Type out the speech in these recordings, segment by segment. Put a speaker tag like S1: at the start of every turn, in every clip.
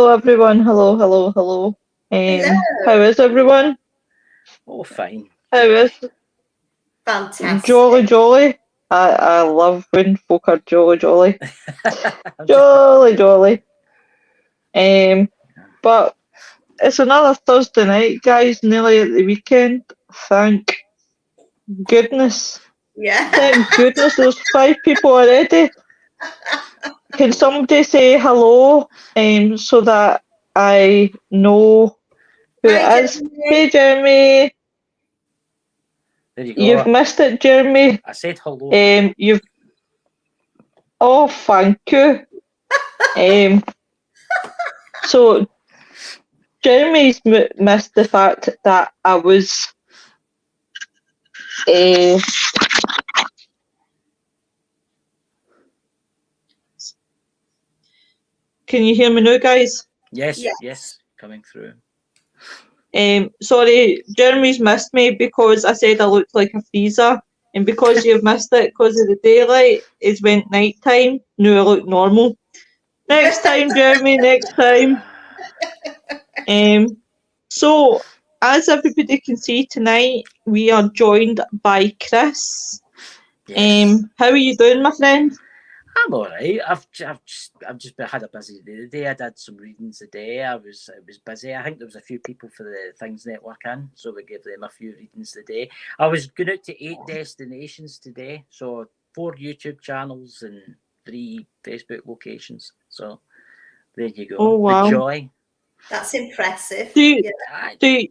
S1: Hello everyone. Hello, hello, hello.
S2: Hello.
S1: How is everyone?
S3: Oh, fine.
S1: How is
S2: Fantastic.
S1: jolly jolly? I love when folk are jolly jolly.
S3: I'm just
S1: Jolly jolly. Um but it's another Thursday night, guys, nearly at the weekend. Thank goodness.
S2: Yeah.
S1: Thank goodness there's 5 people already. Can somebody say hello? So that I know who
S2: Hi,
S1: it is. Hey
S2: Jeremy.
S1: Jeremy.
S3: there you
S1: You've
S3: go.
S1: missed it, Jeremy.
S3: I said hello for you.
S1: You've oh, thank you. Um, so Jeremy's missed the fact that I was. Uh, can you hear me now, guys?
S3: Yes,
S2: Yes.
S3: yes, coming through.
S1: Sorry, Jeremy's missed me because I said I looked like a freezer, and because you've missed it because of the daylight, it's went night time. Now I look normal. Next time, Jeremy. Next time. So, as everybody can see tonight, we are joined by Chris.
S3: Yes,
S1: How are you doing, my friend?
S3: I'm all right. I've just had a busy day today. I did some readings today. I was busy. I think there was a few people for the Things Network in, so we gave them a few readings today. I was going out to 8 destinations today, so 4 YouTube channels and 3 Facebook locations. So there you go.
S1: Oh
S3: The
S1: wow.
S3: joy.
S2: That's impressive.
S1: Do you,
S2: Yeah.
S1: do you,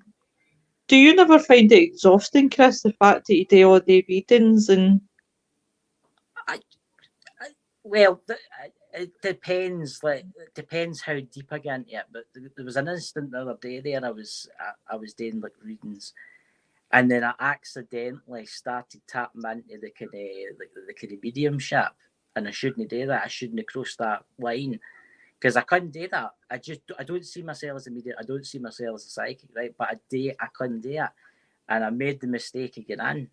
S1: do you never find it exhausting, Chris, the fact that you do all the readings and
S3: Well, it depends. Like it depends how deep I get into it. But there was an instant the other day there. I was doing like readings, and then I accidentally started tapping into the kind of mediumship, and I shouldn't do that. I shouldn't have crossed that line because I couldn't do that. I don't see myself as a medium. I don't see myself as a psychic, right? But I couldn't do it, and I made the mistake of getting in.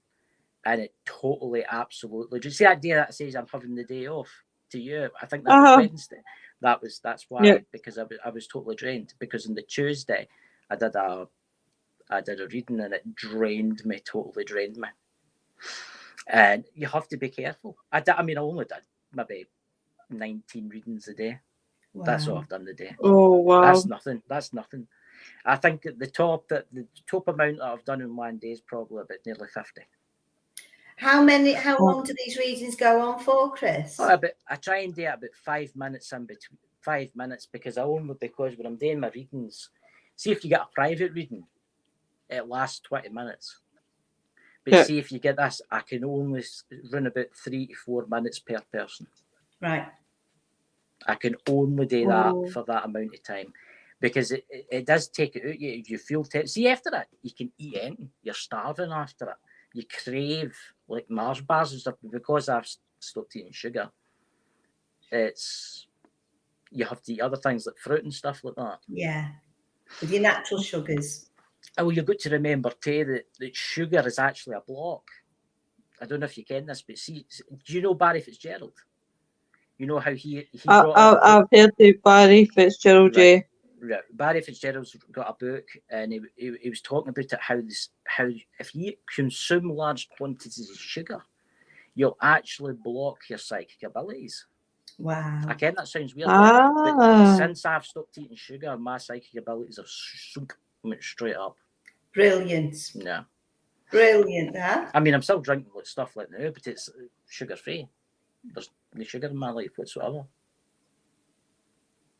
S3: And it totally, absolutely. Do you see that day that says I'm having the day off to you? I think that was Wednesday. That's
S1: yeah.
S3: why, because I was totally drained. Because on the Tuesday, I did a reading and it totally drained me. And you have to be careful. I mean, I only did maybe 19 readings a day.
S2: Wow.
S3: That's all I've done today.
S1: Oh wow.
S3: That's nothing. That's nothing. I think the top amount that I've done in one day is probably about nearly 50.
S2: How long do these readings go on for, Chris?
S3: I try and do it about 5 minutes in between. 5 minutes because when I'm doing my readings, see if you get a private reading, it lasts 20 minutes. But
S1: Yeah.
S3: see if you get this, I can only run about 3 to 4 minutes per person.
S2: Right.
S3: I can only do that for that amount of time. Because it does take it out. You feel see after that you can eat anything. You're starving after it. You crave like Mars bars and stuff. But because I've stopped eating sugar, you have to eat other things like fruit and stuff like that.
S2: Yeah. With your natural sugars.
S3: Oh, you've got to remember too that sugar is actually a block. I don't know if you ken this, but see, do you know Barry Fitzgerald? You know how he brought out
S1: I've heard of Barry Fitzgerald.
S3: right. Barry Fitzgerald's got a book, and he was talking about it how if you consume large quantities of sugar, you'll actually block your psychic abilities.
S2: Wow.
S3: Again, that sounds weird, but since I've stopped eating sugar, my psychic abilities have went straight up.
S2: Brilliant.
S3: Yeah.
S2: Brilliant, huh?
S3: I mean, I'm still drinking stuff like now, but it's sugar free. There's no sugar in my life whatsoever.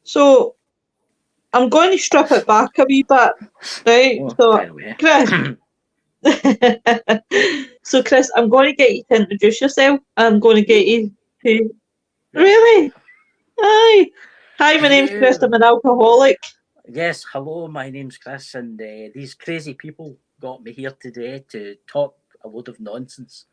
S1: So I'm going to strip it back a wee bit, right? So Chris, I'm going to get you to introduce yourself. I'm going to get you to really. Hi, my name's Chris. I'm an alcoholic.
S3: Yes, hello, my name's Chris, and these crazy people got me here today to talk a load of nonsense.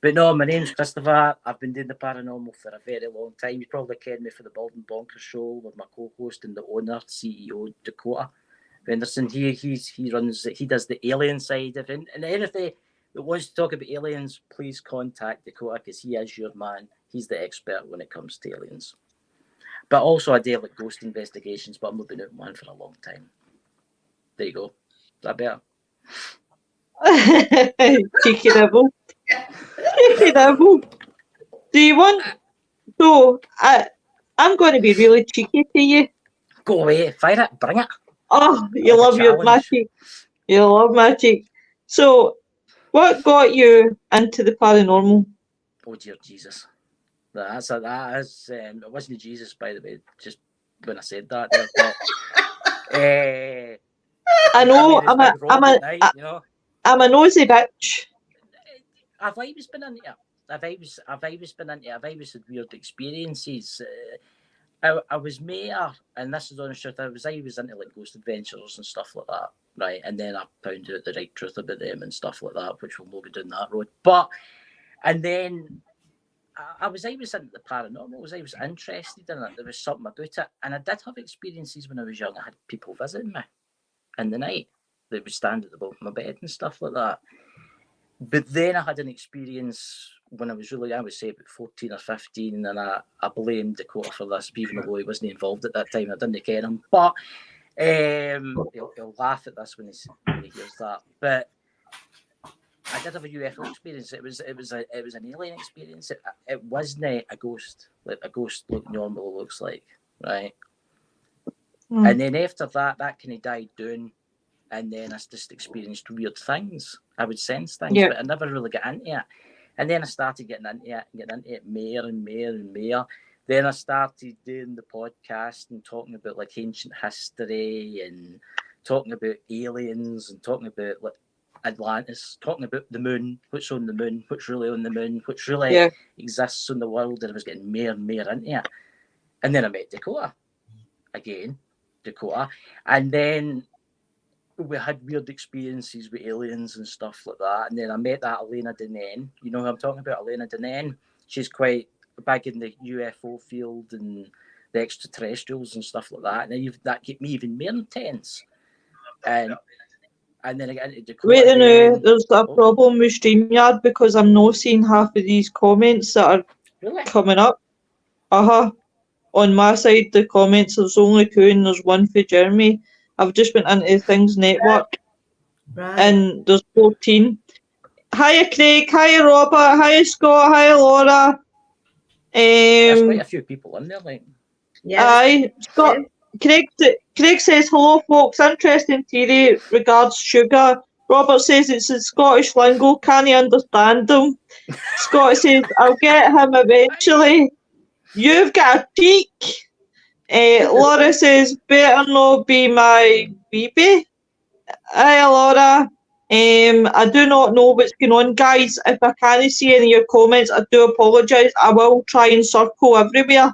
S3: But no, my name's Christopher. I've been doing the paranormal for a very long time. You probably ken me for the Bald and Bonkers show with my co-host and the owner, CEO Dakota Henderson. He does the alien side of it. And anything that wants to talk about aliens, please contact Dakota because he is your man. He's the expert when it comes to aliens. But also I do like ghost investigations, but I'm not been out in one for a long time. There you go. Is that better?
S1: Cheeky devil. Cheeky devil. Do you want... So, I'm going to be really cheeky to you.
S3: Go away, fire it, bring it.
S1: Oh, you
S3: Like a
S1: love your
S3: challenge.
S1: magic. You love magic. So, what got you into the paranormal?
S3: Oh dear Jesus. That is it wasn't Jesus, by the way, just when I said that there, but
S1: I know,
S3: there's Big Rob at night, you know.
S1: I'm a nosy bitch.
S3: I've always been into it. I've always been into it. I've always had weird experiences. I was mayor, and this is the honest truth, I was into like ghost adventures and stuff like that, right? And then I found out the right truth about them and stuff like that, which we'll not go down that road. And then I was always into the paranormal. I was interested in it. There was something about it, and I did have experiences when I was young. I had people visiting me in the night. They would stand at the bottom of my bed and stuff like that. But then I had an experience when I was say about 14 or 15, and I blamed Dakota for this, even though he wasn't involved at that time. I didn't care him, but he'll laugh at this when he hears that. But I did have a UFO experience. It was an alien experience. It wasn't a ghost, like a ghost normally looks like, right? And then after that kind of died down. And then I just experienced weird things. I would sense things, but I never really got into it. And then I started getting into it more and more and more. Then I started doing the podcast and talking about like ancient history and talking about aliens and talking about like Atlantis, talking about the moon, what's on the moon, what's really on the moon, what's really exists in the world. And I was getting more and more into it. And then I met Dakota. And then we had weird experiences with aliens and stuff like that. And then I met that Elena Denain. You know who I'm talking about, Elena Denain? She's quite big in the UFO field and the extraterrestrials and stuff like that. And that kept me even more intense. And then I got into Dakota.
S1: Wait, no, there's a problem with StreamYard because I'm not seeing half of these comments that are coming up. On my side, the comments, there's only 2 and there's 1 for Jeremy. I've just went into Things Network, and there's 14. Hiya Craig, hiya Robert, hiya Scott, hiya Laura.
S3: There's quite a few people in there, like.
S1: Aye, Scott. Craig says, hello folks, interesting theory regards sugar. Robert says it's in Scottish lingo, can't understand them. Scott says, I'll get him eventually. You've got a cheek. Laura says, better not be my baby. Hi, Laura. I do not know what's going on, guys. If I can't see any of your comments, I do apologise. I will try and circle everywhere.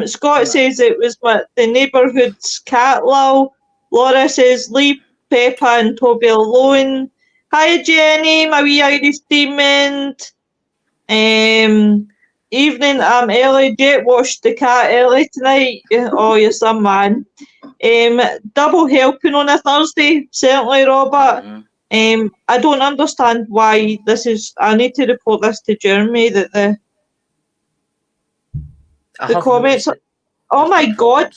S1: Scott says it was the neighbourhood's cat, lol. Laura says, leave Peppa and Toby alone. Hi, Jenny, my wee Irish demon. Evening, I'm Ellie. Jet washed the cat early tonight. Oh, you're some man. Double helping on a Thursday, certainly, Robert. I don't understand why this is. I need to report this to Jeremy that the comments. Oh my God!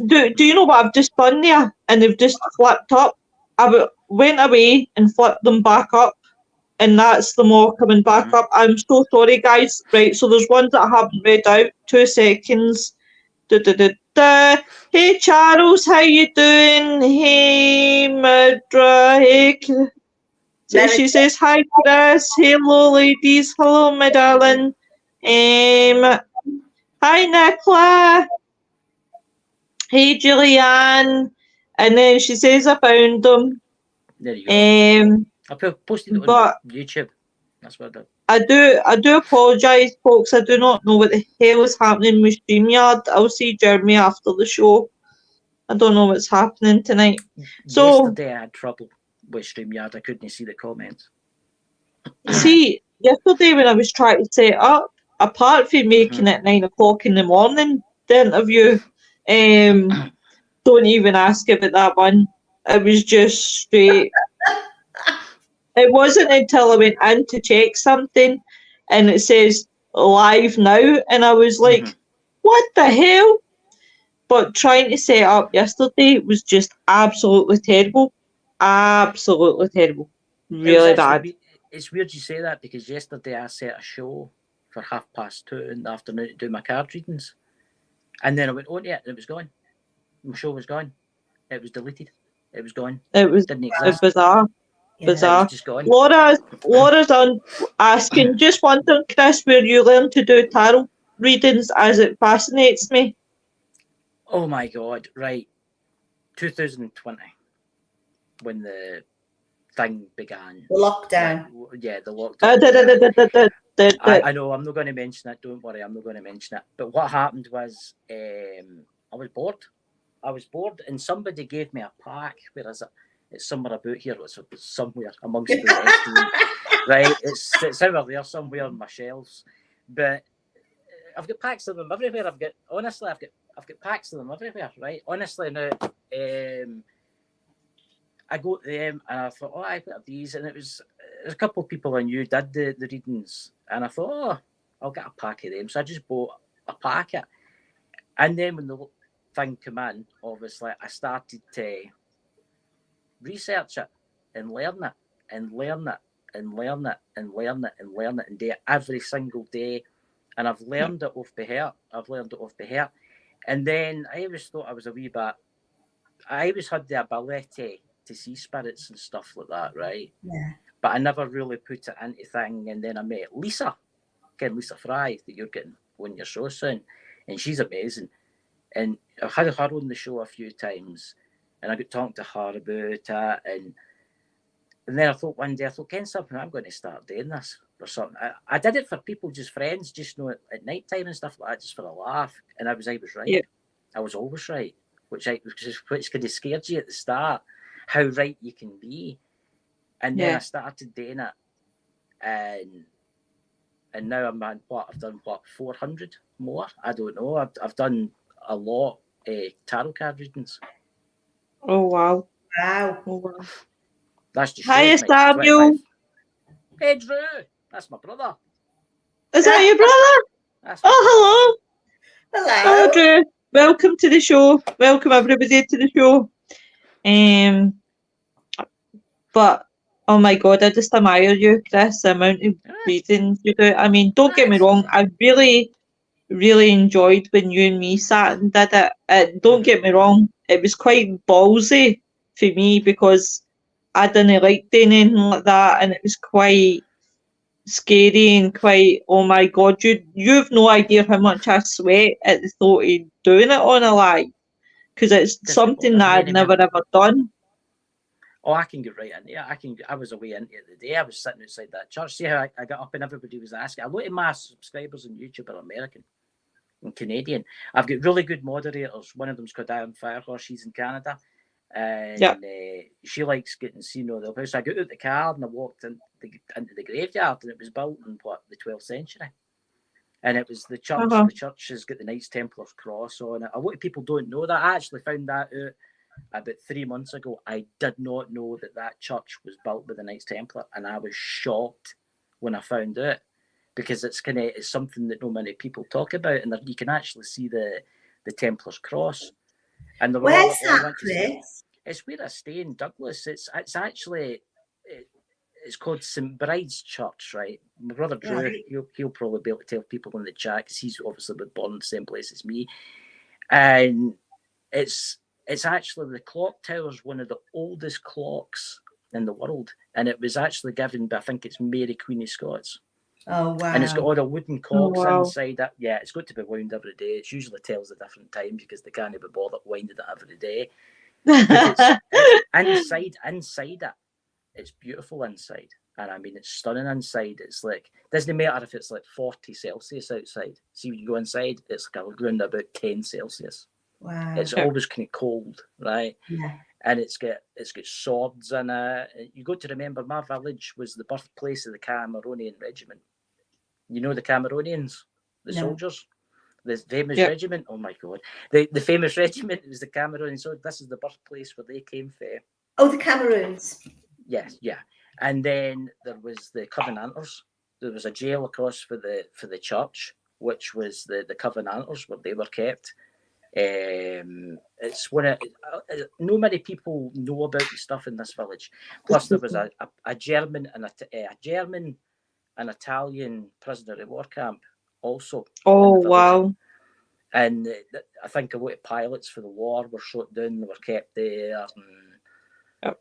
S1: Do you know what I've just done there? And they've just flipped up. I went away and flipped them back up. And that's them all coming back up. I'm so sorry, guys. Right, so there's ones that I haven't read out. 2 seconds. Hey, Charles, how you doing? Hey, Madra. Hey, she says, hi, Chris. Hello, ladies. Hello, my darling. Hi, Nicola. Hey, Julianne. And then she says, I found them.
S3: There you go. I posted it on YouTube. That's what I did.
S1: I do apologise, folks. I do not know what the hell is happening with StreamYard. I'll see Jeremy after the show. I don't know what's happening tonight. So
S3: yesterday I had trouble with StreamYard. I couldn't see the comments.
S1: See, yesterday when I was trying to set up, apart from making it 9 o'clock in the morning, the interview, don't even ask about that one. It was just straight. It wasn't until I went in to check something and it says live now, and I was like, what the hell? But trying to set up yesterday was just absolutely terrible. Absolutely terrible.
S3: It was
S1: Really
S3: actually
S1: bad.
S3: it's weird you say that because yesterday I set a show for 2:30 in the afternoon to do my card readings, and then I went on to it and it was gone. My show was gone. It was deleted. It was gone.
S1: It was
S3: Didn't exist.
S1: bizarre.
S2: Yeah.
S3: It was
S1: Bizarre.
S3: just gone.
S1: Laura's on asking, just wondering, Chris, where you learn to do tarot readings, as it fascinates me.
S3: Oh my god! Right, 2020 when the thing began.
S2: The lockdown.
S3: Right, yeah, the lockdown. I know. I'm not going to mention it. Don't worry. I'm not going to mention it. But what happened was, I was bored. I was bored, and somebody gave me a pack. Where is it? It's somewhere about here. It's somewhere amongst the rest of them. Right? It's over there somewhere on my shelves. But I've got packs of them everywhere. I've got packs of them everywhere. Right? Honestly, now. I go to them and I thought, I've got these, and there's a couple of people I knew did the readings, and I thought, I'll get a pack of them. So I just bought a packet, and then when the thing came in, obviously I started to research it and learn it and learn it and learn it and learn it and learn it and do it every single day, and I've learned it off by heart. And then I always thought I was a wee bit. I always had the ability to see spirits and stuff like that, right?
S2: Yeah.
S3: But I never really put it into thing. And then I met Lisa Fry, that you're getting on your show soon, and she's amazing. And I've had her on the show a few times, and I got talking to her about it. And then I thought one day, Ken, something, I'm going to start doing this or something. I did it for people, just friends, just at night time and stuff like that, just for a laugh. And I was right. Yeah. I was always right, which kind of scared you at the start, how right you can be. And then I started doing it, and now I'm at I've done 400 more. I don't know. I've done a lot tarot card readings.
S1: Oh wow!
S2: Wow!
S3: That's just
S1: hi, Samuel.
S3: Hey Drew, that's my brother.
S1: Is that your brother? Hello. Hello, Drew. Welcome to the show. Welcome everybody to the show. But oh my god, I just admire you, Chris, the amount of readings you do. I mean, don't get me wrong, I really, really enjoyed when you and me sat and did it. Don't get me wrong, it was quite ballsy for me because I didn't like doing anything like that, and it was quite scary and quite, oh my god, you've no idea how much I sweat at the thought of doing it on a live, because it's something that I'd never ever done.
S3: Oh, I can get right into it. I was away into it the day. I was sitting outside that church. See how I got up and everybody was asking. A lot of my subscribers on YouTube are American and Canadian. I've got really good moderators. One of them's called Diane Firehorse. She's in Canada. And she likes getting seen all the house. So I got out the car and I walked into the graveyard, and it was built in the 12th century. And it was the church. The church has got the Knights Templar's cross on it. A lot of people don't know that. I actually found that out about 3 months ago. I did not know that church was built by the Knights Templar, and I was shocked when I found out, because it's something that not many people talk about, and you can actually see the Templar's cross. And
S2: where's that, Chris?
S3: It's where I stay in Douglas. It's actually it's called St. Bride's Church, right? My brother Drew, right. He'll probably be able to tell people in the chat, because he's obviously been born in the same place as me, and it's actually, the clock tower is one of the oldest clocks in the world, and it was actually given by, I think it's Mary Queen of Scots.
S2: Oh wow!
S3: And it's got all the wooden clocks inside it. Yeah, it's got to be wound every day. It usually tells a different time because they can't be bothered winding it every day. It's inside it. It's beautiful inside, and I mean it's stunning inside. It's like, doesn't matter if it's like 40 Celsius outside. See, when you go inside, it's like around about 10 Celsius.
S2: Wow!
S3: It's always kind of cold, right?
S2: Yeah.
S3: And it's got swords in it. You got to remember, my village was the birthplace of the Cameronian regiment. You know the Cameronians, the soldiers, the famous regiment. Oh my god, the famous regiment was the Cameronians. So this is the birthplace where they came from.
S2: Oh, the Cameroons.
S3: Yes, yeah. And then there was the Covenanters. There was a jail across for the church, which was the Covenanters where they were kept. It's one of no many people know about the stuff in this village. Plus, there was a German and a German and Italian prisoner of war camp also.
S1: Oh, wow.
S3: And I think a lot of pilots for the war were shot down. They were kept there. And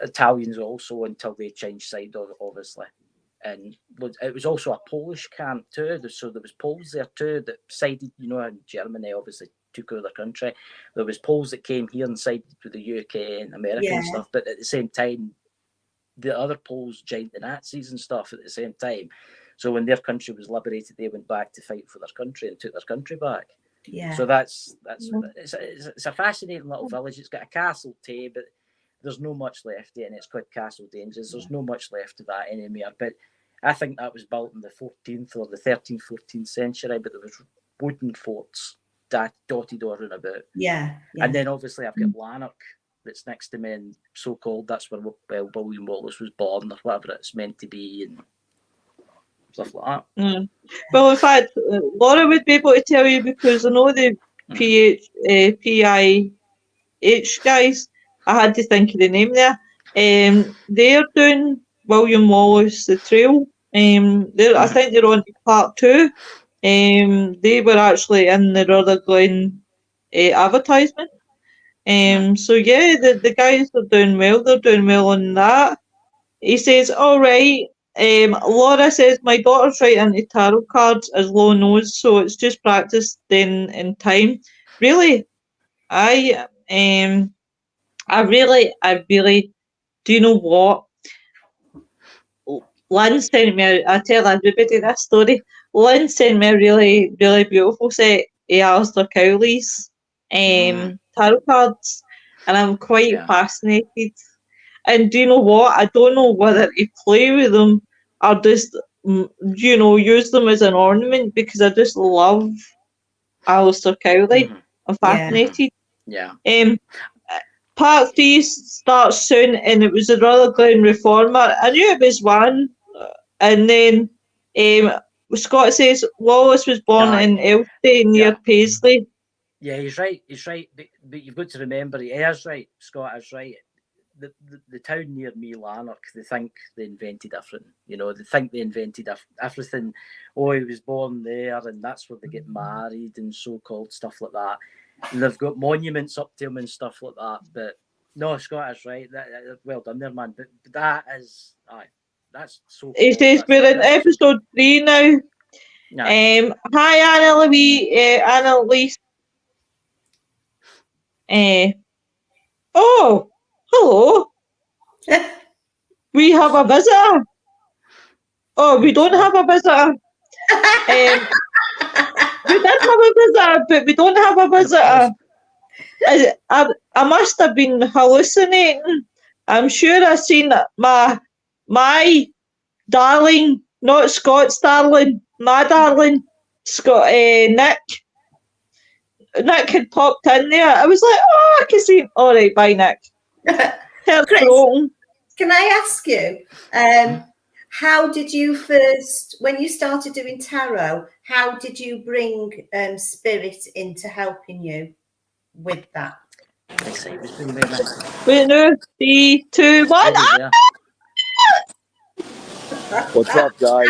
S3: Italians also until they changed side, obviously. And it was also a Polish camp too. So there was Poles there too that sided, in Germany obviously took over the country. There was Poles that came here and sided with the UK and American stuff. But at the same time, the other Poles joined the Nazis and stuff at the same time. So when their country was liberated, they went back to fight for their country and took their country back.
S2: Yeah.
S3: So it's a fascinating little village. It's got a castle too, but there's no much left of it, and it's called Castle Danges. There's no much left of that anymore. But I think that was built in the 14th or the 13th, 14th century, but there was wooden forts dotted all around about.
S2: Yeah.
S3: And then obviously I've got Lanark that's next to me, and so-called that's where William Wallace was born or whatever it's meant to be and stuff like that.
S1: Well, in fact, Laura would be able to tell you because I know the PIH guys. I had to think of the name there. They're doing William Wallace the Trail. I think they're on to part 2. They were actually in the Rutherglen advertisement. So yeah, the guys are doing well. They're doing well on that. He says, all right. Laura says, my daughter's right into tarot cards as Lo knows, so it's just practice then in time. Really, I really, do you know what? Lynn sent me, I tell everybody this story. Lynn sent me a really, really beautiful set of Aleister Cowley's tarot cards, and I'm quite fascinated. And do you know what? I don't know whether to play with them or just, use them as an ornament because I just love Aleister Cowley. I'm fascinated.
S3: Yeah.
S1: Part 3 starts soon, and it was the Rutherglen Reformer. I knew it was one, and then Scott says Wallace was born in Elstree near Paisley.
S3: Yeah, he's right. But you've got to remember, he is right. Scott is right. The town near me, Lanark, they think they invented everything. They think they invented everything. Oh, he was born there, and that's where they get married and so-called stuff like that. And they've got monuments up to him and stuff like that. But no, Scott is right. Well done there, man. But that is, that's so.
S1: He says we're in episode 3 now. No. Hi, Annalise. Oh, hello. We have a visitor. Oh, we don't have a visitor. We did have a visitor, but we don't have a visitor. I must have been hallucinating. I'm sure I've seen my darling, not Scott's darling, my darling, Scott, Nick. Nick had popped in there. I was like, oh, I can see him. All right, bye, Nick.
S2: Chris, can I ask you, how did you first, when you started doing tarot, how did you bring spirit into helping you with that?
S1: Wait, no, 3, 2, 1.
S4: What's up, guys?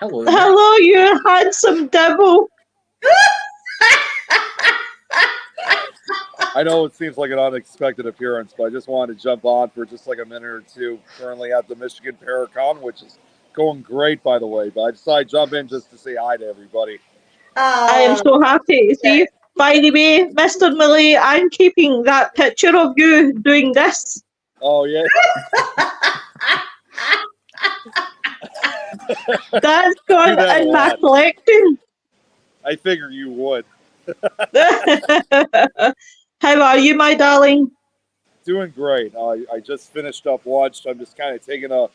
S1: Hello, you handsome devil.
S4: I know it seems like an unexpected appearance, but I just wanted to jump on for just like a minute or two. Currently at the Michigan Paracon, which is going great, by the way. But I decided to jump in just to say hi to everybody.
S1: I am so happy to see you. By the way, Mr. Moule, I'm keeping that picture of you doing this.
S4: Oh, yeah.
S1: That's gone in my collection.
S4: I figure you would.
S1: How are you, my darling?
S4: Doing great. I just finished up lunch. I'm just kind of taking a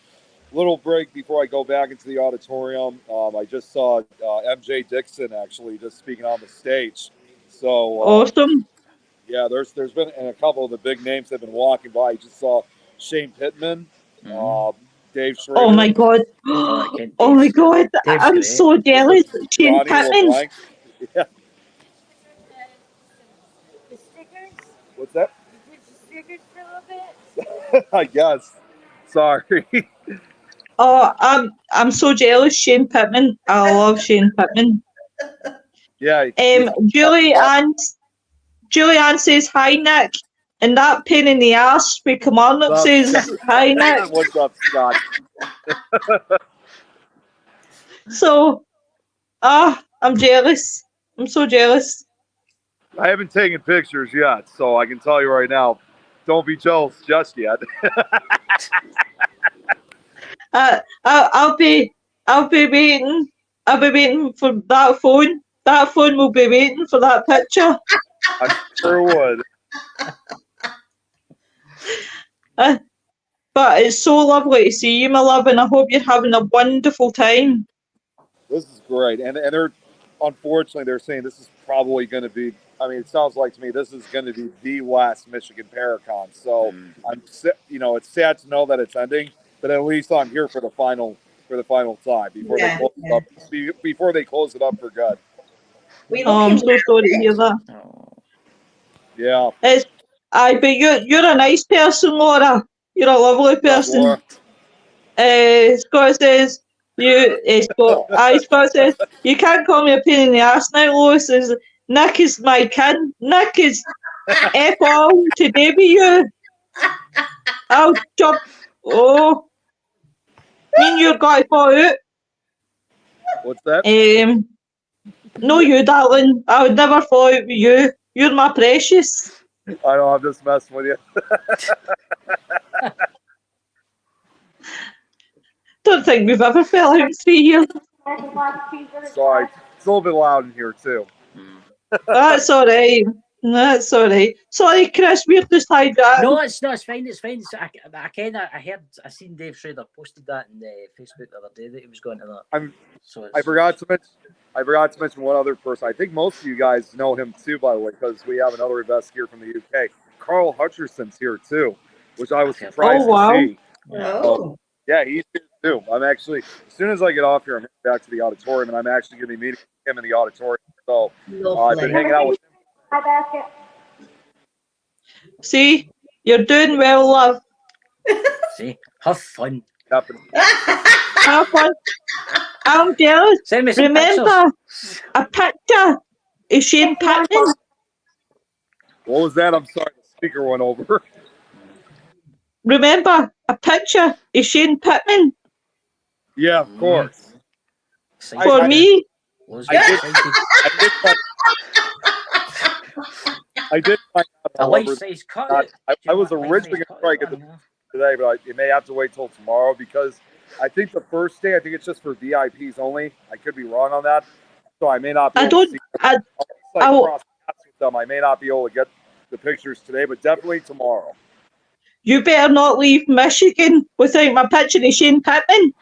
S4: little break before I go back into the auditorium. I just saw MJ Dixon actually just speaking on the stage. So
S1: awesome.
S4: Yeah, there's been and a couple of the big names have been walking by. I just saw Shane Pittman. Dave Schrader.
S1: Oh my god. Oh my god. I'm so jealous. Shane
S4: Ronnie
S1: Pittman.
S4: LeBlanc. Yeah.
S5: The stickers?
S4: What's that?
S5: You did the stickers for a little bit?
S4: I guess. Sorry.
S1: Oh, I'm so jealous, Shane Pittman. I love Shane Pittman.
S4: Yeah.
S1: Julianne says hi, Nick, and that pain in the ass with Kilmarnock says hi, Nick.
S4: What's up, Scott?
S1: So, I'm jealous. I'm so jealous.
S4: I haven't taken pictures yet, so I can tell you right now, don't be jealous just yet.
S1: I'll be waiting. I'll be waiting for that phone. That phone will be waiting for that picture.
S4: I sure would.
S1: But it's so lovely to see you, my love, and I hope you're having a wonderful time.
S4: This is great, and they're unfortunately they're saying this is probably going to be. I mean, it sounds like to me this is going to be the last Michigan Paracon. So it's sad to know that it's ending, but at least I'm here for the final time before they close it up. Before they close it up for good.
S1: I'm so sorry to hear that.
S4: Yeah.
S1: But you're a nice person, Laura. You're a lovely person. Scott says Scott says you can't call me a pain in the ass now. Lois says Nick is my kid. Nick is F all today with you. I'll chop. Oh, me and you got to fall out.
S4: What's that?
S1: No, you, darling. I would never fall out with you. You're my precious.
S4: I know, I'm just messing with you.
S1: Don't think we've ever fell out in 3 years.
S4: Sorry, it's a little bit loud in here too.
S1: That's all right. That's all right. Sorry, Chris, we're just hijacked.
S3: No, it's fine. It's fine. So I seen Dave Schrader posted that in Facebook the other day that he was going to that.
S4: I forgot to mention one other person. I think most of you guys know him too, by the way, because we have another investigator from the UK. Carl Hutcherson's here too, which I was surprised to see.
S2: Oh.
S4: Yeah, he's here too. I'm actually, as soon as I get off here, I'm heading back to the auditorium, and I'm actually going to be meeting him in the auditorium. So I've been hanging out with him.
S5: Hi, basket.
S1: See, you're doing well, love.
S3: See, have fun.
S1: Have fun. I'm jealous.
S3: Send me some
S1: Remember a picture of Shane Pittman.
S4: What was that? I'm sorry, the speaker went over.
S1: Remember a picture of Shane Pittman.
S4: Yeah, of course.
S1: For me.
S4: I did find out.
S3: A life-size cut.
S4: I was originally going to try to get them today, but it may have to wait till tomorrow because I think the first day, I think it's just for VIPs only. I could be wrong on that, so I may not be able to see them. I may not be able to get the pictures today, but definitely tomorrow.
S1: You better not leave Michigan without my picture of Shane Pittman.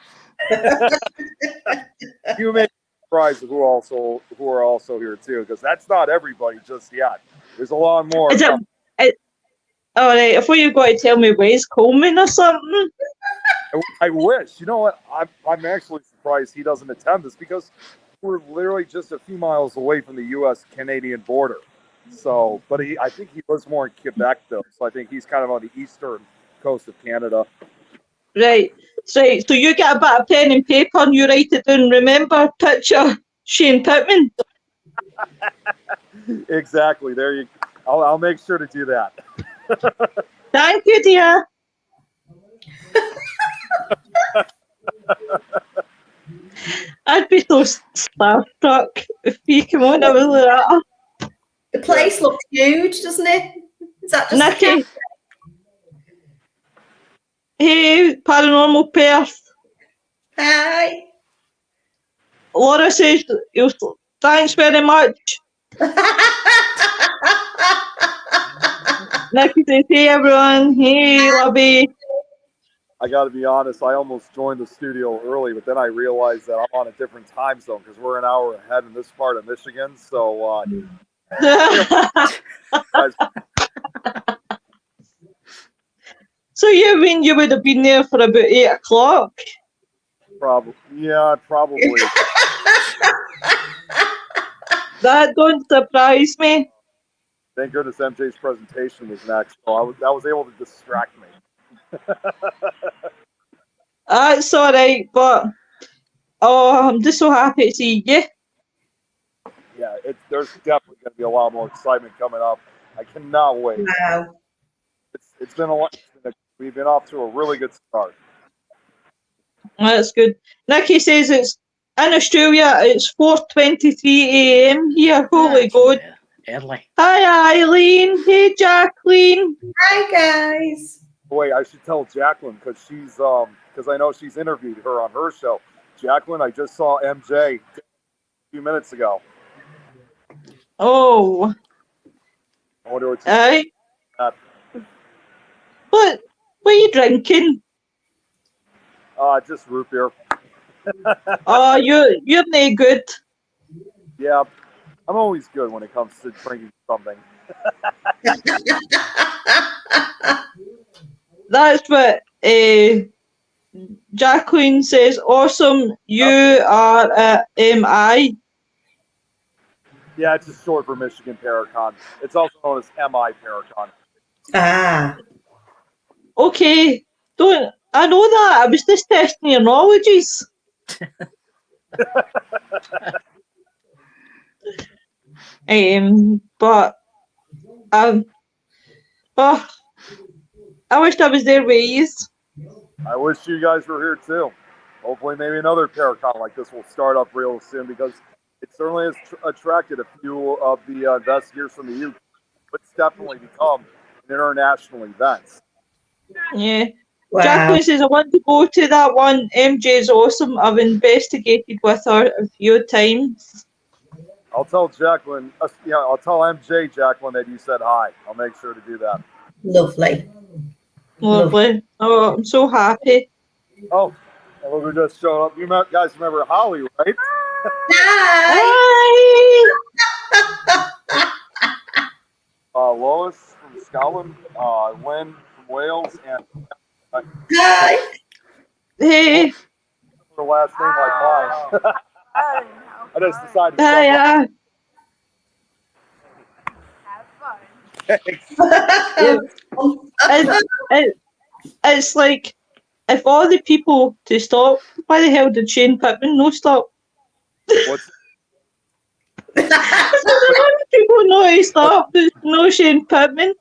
S4: You may be surprised who are also here too, because that's not everybody just yet. There's a lot more.
S1: All right, I thought you were going to tell me Wes Coleman or something.
S4: I wish. You know what? I'm actually surprised he doesn't attend this because we're literally just a few miles away from the U.S.-Canadian border. So, but I think he lives more in Quebec though. So I think he's kind of on the eastern coast of Canada.
S1: Right. So you get a bit of pen and paper and you write it down. Remember, picture Shane Pittman.
S4: Exactly. There you. I'll make sure to do that.
S1: Thank you, dear. I'd be so starstruck if you came on. I was like that.
S2: The place looks huge, doesn't it? Is that just
S1: Nicky? Hey, Paranormal Perth.
S2: Hi.
S1: Laura says, thanks very much. Nicky says, hey everyone. Hey, lovey.
S4: I got to be honest, I almost joined the studio early, but then I realized that I'm on a different time zone because we're an hour ahead in this part of Michigan. So,
S1: So you mean you would have been there for about 8 o'clock?
S4: Probably. Yeah, probably.
S1: That don't surprise me.
S4: Thank goodness MJ's presentation was next, so I was able to distract me.
S1: That's all right, but I'm just so happy to see you.
S4: Yeah, there's definitely going to be a lot more excitement coming up. I cannot wait.
S2: Wow.
S4: It's been a lot. We've been off to a really good start.
S1: That's good. Nikki says it's in Australia. It's 4:23 a.m. here. Holy God!
S3: Early.
S1: Hi Eileen. Hey Jacqueline.
S2: Hi guys.
S4: Wait, I should tell Jacqueline because because I know she's interviewed her on her show. Jacqueline, I just saw MJ a few minutes ago.
S1: Oh.
S4: I wonder what's
S1: Aye. What are you drinking?
S4: Just root beer.
S1: Oh, you're no good.
S4: Yeah, I'm always good when it comes to drinking something.
S1: That's what Jacqueline says. Awesome. You are at MI.
S4: Yeah, it's just short for Michigan Paracon. It's also known as MI Paracon.
S2: Ah.
S1: Okay. I know that. I was just testing your knowledges. But I wish I was there with you.
S4: I wish you guys were here too. Hopefully, maybe another Paracon like this will start up real soon because it certainly has attracted a few of the investigators from the UK. It's definitely become an international event.
S1: Yeah.
S2: Wow.
S1: Jacqueline says, I want to go to that one. MJ's awesome. I've investigated with her a few times.
S4: I'll tell Jacqueline, I'll tell MJ, Jacqueline, that you said hi. I'll make sure to do that.
S2: Lovely.
S1: Lovely. Oh, I'm so happy.
S4: Oh, and look who just showed up. You guys remember Holly, right?
S2: Hi.
S4: Lois from Scotland, Lynn from Wales, and
S2: Hi.
S1: Hey.
S4: her last name like mine. I just decided to
S1: Hiya.
S4: Thanks.
S1: It's like, if all the people to stop, why the hell did Shane Pittman no stop?
S4: What's
S1: A lot of people know to stop. There's no Shane Pittman.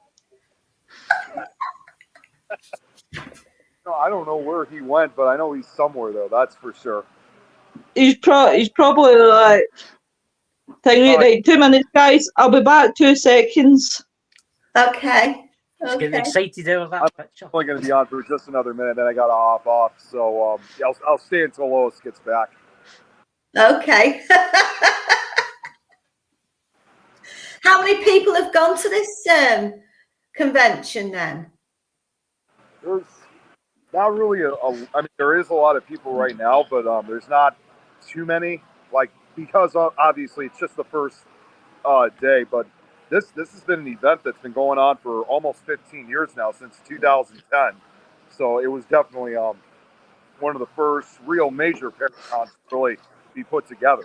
S4: No, I don't know where he went, but I know he's somewhere though. That's for sure.
S1: He's probably like, right, 2 minutes, guys. I'll be back 2 seconds.
S2: Okay.
S3: Just getting excited over that picture.
S4: I'm only going to be on for just another minute, then I got to hop off. So I'll stay until Lois gets back.
S2: Okay. How many people have gone to this convention then?
S4: There's not really I mean, there is a lot of people right now, but there's not too many. Like, because obviously it's just the first day, but this has been an event that's been going on for almost 15 years now, since 2010. So it was definitely one of the first real major Paracons to really be put together.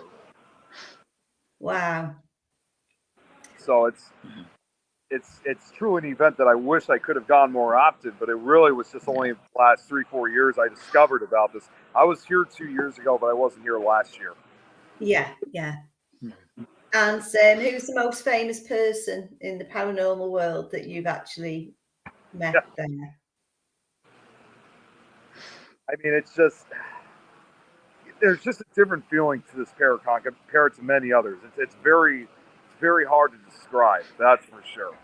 S2: Wow.
S4: So it's truly an event that I wish I could have gone more often, but it really was just only in the last 3-4 years I discovered about this. I was here 2 years ago, but I wasn't here last year.
S2: Yeah. And who's the most famous person in the paranormal world that you've actually met there?
S4: I mean, there's just a different feeling to this Paracon compared to many others. It's very hard to describe, that's for sure.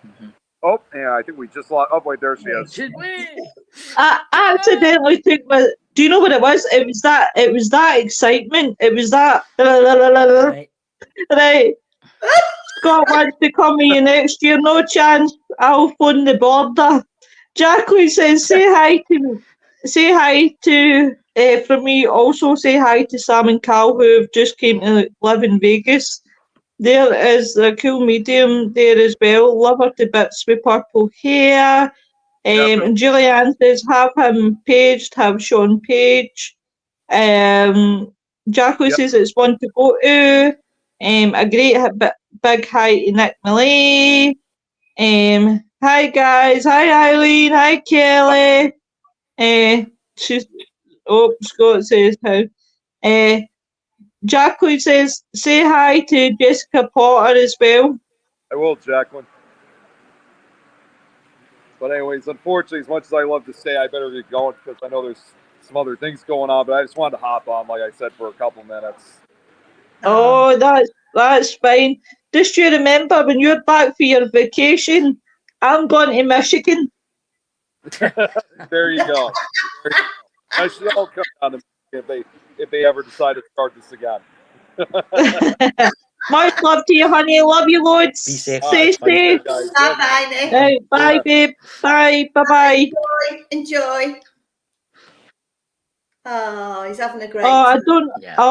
S4: Mm-hmm. Oh, and I think we just lost. Oh, wait, there she is.
S3: Should we?
S1: I accidentally took my. Do you know what it was? It was that excitement. It was that. Right. Scott wants to come here next year. No chance. I'll phone the border. Jacqueline says, say hi to from me. Also say hi to Sam and Cal, who have just came to live in Vegas. There is a cool medium there as well. Love her to bits with purple hair. And Julianne says, have him paged, have Sean page. Jacko says it's one to go to. A great big hi to Nick Millay. Hi guys, hi Eileen, hi Kelly. Scott says how. Jacqueline says, say hi to Jessica Potter as well.
S4: I will, Jacqueline. But anyways, unfortunately, as much as I love to stay, I better get going because I know there's some other things going on. But I just wanted to hop on, like I said, for a couple minutes.
S1: Oh, that's fine. Just you remember, when you're back for your vacation, I'm going to Michigan.
S4: There you go. I should all come down to Michigan if they ever decide to start this again.
S1: Much love to you, honey. Love you loads.
S3: Be safe.
S1: Stay safe.
S2: Bye, Nick.
S1: Right, bye, babe. Bye. Bye-bye.
S2: Enjoy. Oh, he's having a great
S1: I
S2: time.
S1: don't.
S3: Yeah.
S1: I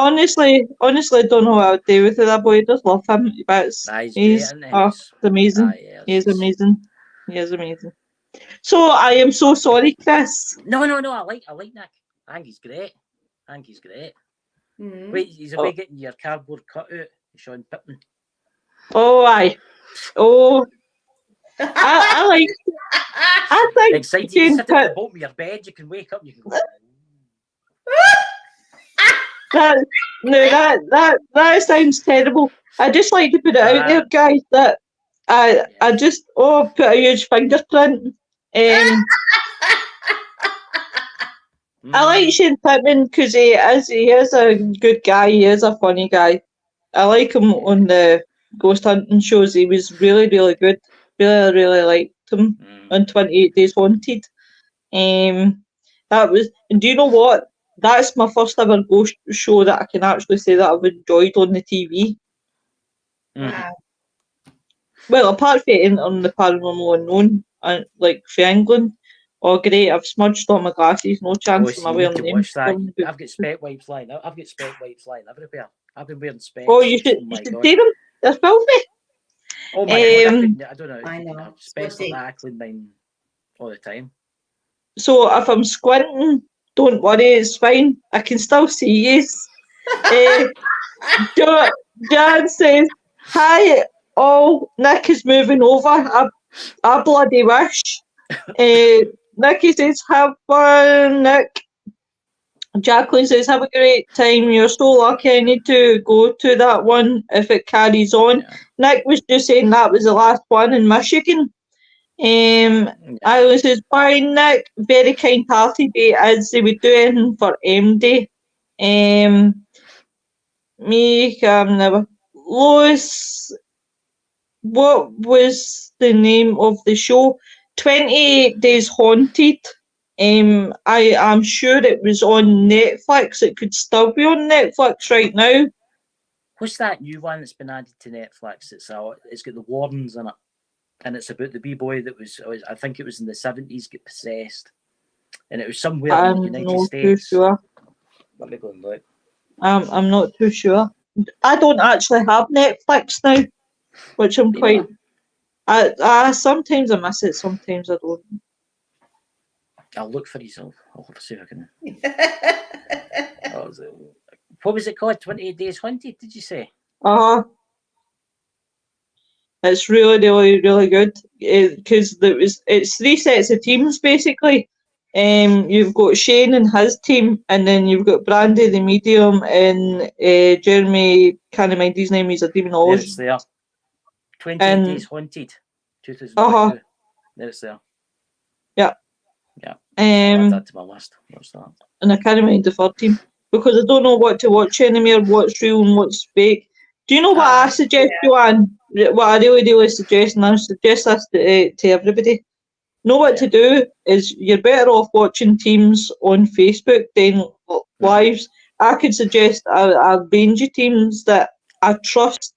S1: honestly don't know what I would do with that boy. I just love him. But
S3: He's great,
S1: it's amazing. He's amazing. He is amazing. So I am so sorry, Chris.
S3: No. I like Nick. I think he's great.
S2: Mm.
S3: Wait, he's away getting your cardboard cutout, Sean Pittman.
S1: Oh, aye. Oh, I like. I think
S3: Excited to
S1: Shane
S3: sit at the bottom of your bed. You can wake up. And you can go.
S1: That sounds terrible. I just like to put it out there, guys, that I just put a huge fingerprint. I like Shane Pittman because he is a good guy. He is a funny guy. I like him on the ghost hunting shows. He was really, really good. Really liked him on 28 Days Haunted. That was, and do you know what? That's my first ever ghost show that I can actually say that I've enjoyed on the TV.
S2: Wow.
S1: Well, apart from it on the Paranormal Unknown, like for England. Oh, great! I've smudged all my glasses. No chance of my wearing them.
S3: I've got spec wipes lying out. I've got spec wipes lying everywhere. I've been wearing specs.
S1: Oh, you should see them. They're filthy.
S3: Oh my god! I don't know.
S2: I know.
S3: Specs like that. I clean mine all the time.
S1: So if I'm squinting, don't worry, it's fine. I can still see you. Jan says, hi all, Nick is moving over. I bloody wish. Nicky says, have fun, Nick. Jacqueline says, have a great time. You're so lucky. I need to go to that one if it carries on. Yeah. Nick was just saying that was the last one in Michigan. I says, bye, Nick. Very kind-hearted, as they would do anything for MD. Lois, what was the name of the show? 28 Days Haunted. I am sure it was on Netflix. It could still be on Netflix right now.
S3: What's that new one that's been added to Netflix? It's got the Wardens in it. And it's about the wee boy that was, I think it was in the 70s, get possessed. And it was somewhere in the United States.
S1: Too sure.
S3: Let me go and look.
S1: I'm not too sure. I don't actually have Netflix now, which I'm quite... I sometimes I miss it, sometimes I don't.
S3: I'll look for these. I'll see if I can... What was it called? 28 Days Haunted, did you say?
S1: It's really, really, really good because it's 3 sets of teams basically. You've got Shane and his team, and then you've got Brandy the medium and Jeremy. Can't mind his name. He's a demonologist.
S3: There it's there. 28 Days Haunted, 2022. There it's there.
S1: Yeah.
S3: I'll add that to my list. What's that?
S1: And I can't mind the third team because I don't know what to watch anymore. What's real and what's fake. Do you know what I suggest, Joanne? What I really, really suggest, and I suggest this to everybody. Know what to do is you're better off watching teams on Facebook than lives. I could suggest a range of teams that I trust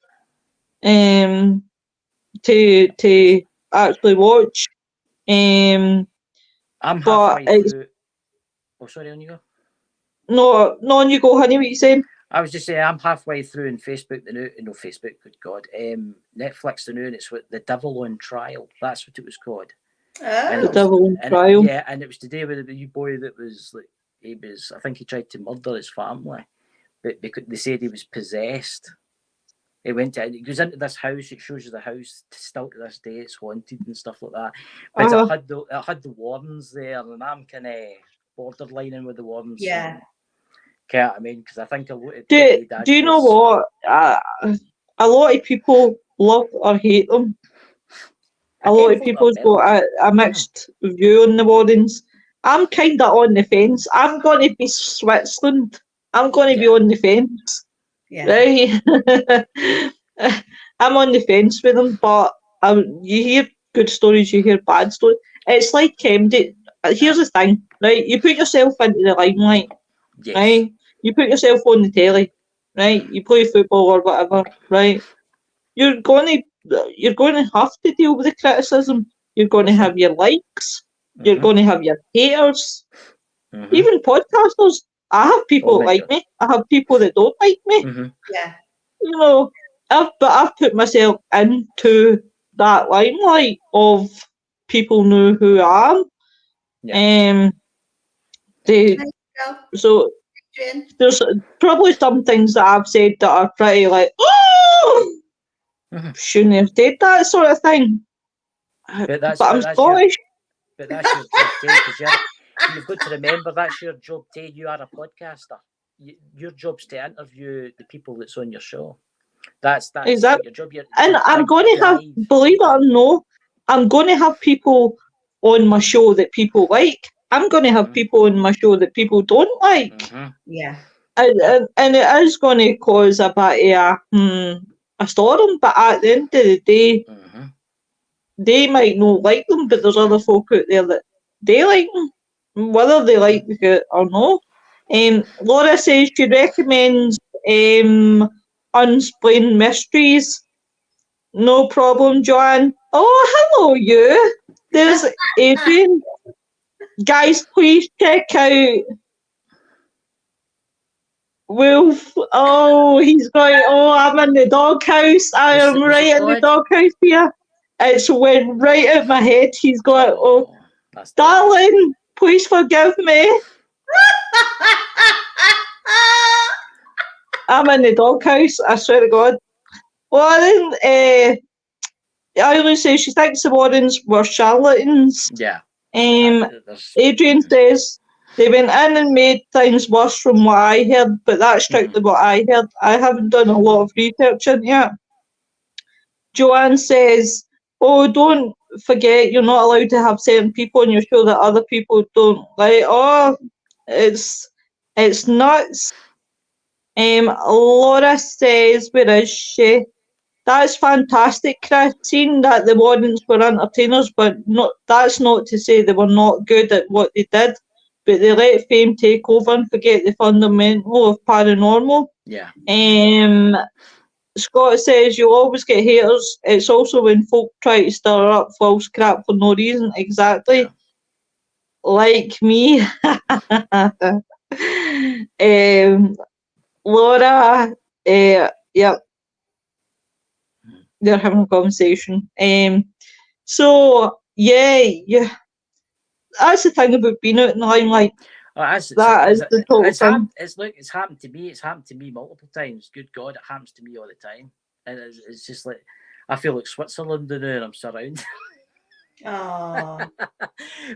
S1: to actually watch.
S3: I'm halfway through. Oh, sorry, on you go.
S1: No, on you go, honey. What you saying?
S3: I was just saying I'm halfway through in Facebook the new. No, Facebook, good God. Netflix the new, and it's with The Devil on Trial. That's what it was called. And
S2: Oh.
S3: it
S1: Devil in
S3: and
S1: trial.
S3: yeah, and it was to do with the wee boy that was like I think he tried to murder his family, but because they said he was possessed. He goes into this house. It shows you the house still to this day. It's haunted and stuff like that. But it had the Warrens there, and I'm kind of borderlining with the Warrens.
S2: Yeah.
S3: Can't I mean? Because I think a lot of
S1: Do you know what? A lot of people love or hate them. A lot of people's got a mixed view on the Warrens. I'm kind of on the fence. I'm going to be Switzerland. I'm going to be on the fence.
S2: Yeah.
S1: Right? I'm on the fence with them, but you hear good stories, you hear bad stories. It's like here's the thing, right? You put yourself into the limelight,
S3: Yes.
S1: right? You put yourself on the telly, right? You play football or whatever, right? You're going to have to deal with the criticism. You're going to have your likes. You're going to have your haters. Even podcasters. I have people that like me. I have people that don't like me.
S2: Yeah.
S1: You know, but I've put myself into that limelight of people know who I am.
S3: Yeah.
S1: So there's probably some things that I've said that are pretty like, oh, shouldn't have said that sort of thing. But I'm Scottish.
S3: But that's your job, because you've got to remember that's your job, Tay. You are a podcaster. Your job's to interview the people that's on your show. That's
S1: exactly
S3: your job.
S1: And I'm going to have, believe it or no, I'm going to have people on my show that people like. I'm going to have people on my show that people don't like.
S2: Yeah.
S1: And it is going to cause a bit of a storm, but at the end of the day, they might not like them, but there's other folk out there that they like them, whether they like it or not. Laura says she recommends Unsplained Mysteries. No problem, Joanne. Oh, hello, you. There's Adrian. Guys, please check out Wolf. Oh, he's going, I'm in the doghouse. I am right in the doghouse here. It's went right out my head. He's going, darling, please forgive me. I'm in the doghouse, I swear to God. Lauren, Eileen says she thinks the Warrens were charlatans.
S3: Yeah.
S1: Adrian says they went in and made things worse from what I heard, but that's strictly what I heard. I haven't done a lot of research in it. Joanne says, oh, don't forget you're not allowed to have certain people on your show that other people don't like. Oh, it's nuts. Laura says, where is she? That's fantastic, Chris. Seeing that the Warrens were entertainers, but that's not to say they were not good at what they did, but they let fame take over and forget the fundamental of paranormal.
S3: Yeah.
S1: Scott says you'll always get haters. It's also when folk try to stir up false crap for no reason. Exactly. Yeah. Like me. Laura, yeah. They're having a conversation. So yeah. That's the thing about being out in the limelight.
S3: It's happened to me. It's happened to me multiple times. Good God, it happens to me all the time. And it's just like I feel like Switzerland now, and I'm surrounded.
S2: Oh.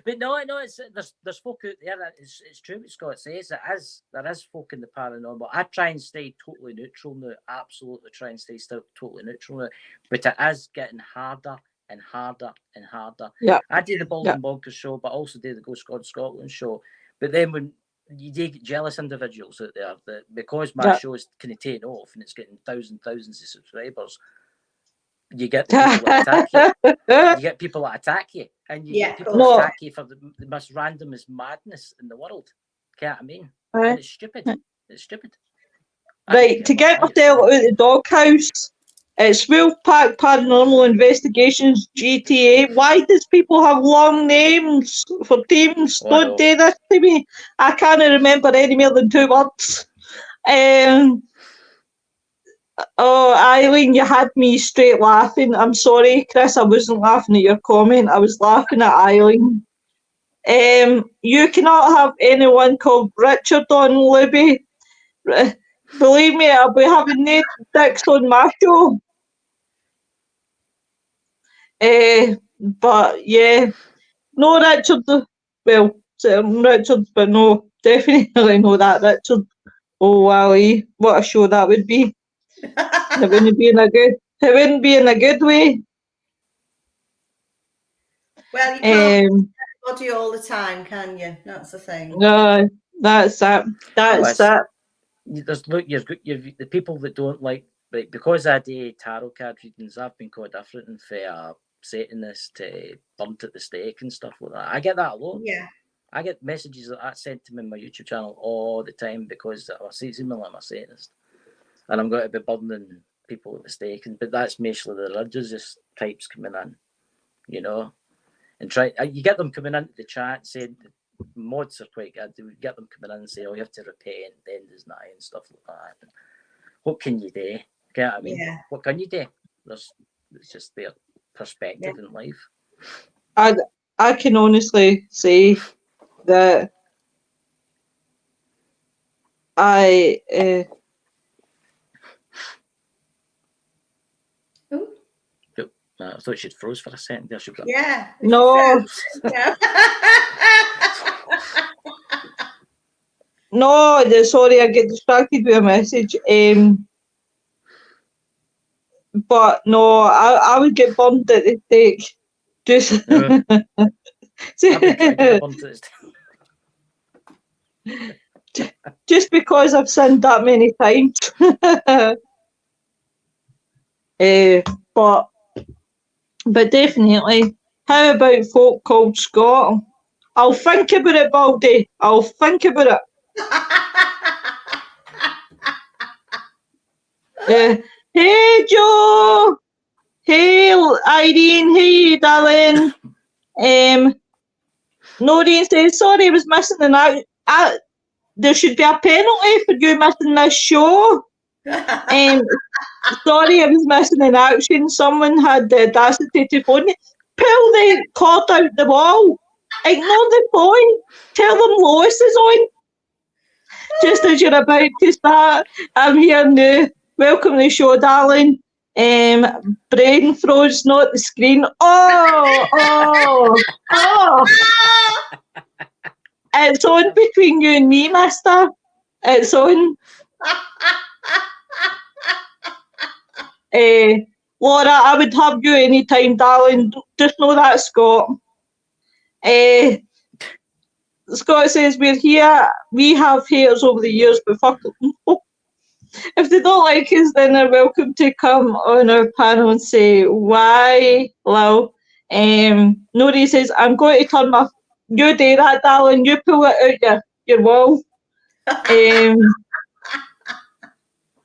S3: But no, there's folk out there. It's true what Scott says. There is folk in the paranormal. I try and stay totally neutral now. Absolutely try and stay totally neutral now. But it is getting harder and harder and harder.
S1: Yeah.
S3: I do the Baldwin Bonkers show, but also do the Ghost God Scotland show. But then when you do get jealous individuals out there that because my show is kind of taking off and it's getting thousands of subscribers, you get people that attack you. You get people that attack you, and you get people that attack you for the most randomest madness in the world. Can't I mean? And it's stupid. It's stupid.
S1: Right, to get myself out of the doghouse, it's Wolfpack Paranormal Investigations GTA. Why does people have long names for teams? Don't do this to me. I can't remember any more than 2 words. Oh, Eileen, you had me straight laughing. I'm sorry, Chris, I wasn't laughing at your comment. I was laughing at Eileen. You cannot have anyone called Richard on Libby. Believe me, I'll be having no dicks on my show. But yeah, no Richard. Well, Richard, but no, definitely no that Richard. Oh, Wally, what a show that would be. It wouldn't be in a good. It wouldn't be in a good way.
S2: Well, you can't body all the time, can you? That's the thing.
S1: No, that's it. That's it.
S3: There's you've the people that don't like because I do tarot card readings. I've been quite different for Satanist to burnt at the stake and stuff like that. I get that a lot.
S2: Yeah.
S3: I get messages like that sent to me on my YouTube channel all the time because I see me like I'm a Satanist, and I'm going to be burning people at the stake. But that's mostly the religious types coming in, you know, and you get them coming into the chat saying. Mods are quite good. We get them coming in and say, "Oh, you have to repent, the end is nigh," and stuff like that. And what can you do? You know what I mean?
S2: Yeah.
S3: What can you do? It's just their perspective in life.
S1: I can honestly say that I
S3: I thought she'd froze for a second there.
S2: Yeah.
S1: No. No, sorry, I get distracted with a message. But no, I would get burned at the stake. Just just because I've sinned that many times. But definitely, how about folk called Scott? I'll think about it, Baldy. I'll think about it. Hey, Joe. Hey, Irene. Hey, darling. Noreen says, sorry, I was missing an out. There should be a penalty for you missing this show. Sorry, I was missing an action. Someone had the audacity to phone me. Pull the cord out the wall. Ignore the phone. Tell them Lois is on. Just as you're about to start, I'm here now. Welcome to the show, darling. Brain froze, not the screen. Oh. It's on between you and me, mister. It's on. Laura, I would have you anytime, darling. Just know that, Scott. Scott says, we're here. We have haters over the years, but fuck them. If they don't like us, then they're welcome to come on our panel and say, why, lol. Nori says, I'm going to turn my... You do that, darling. You pull it out your wall.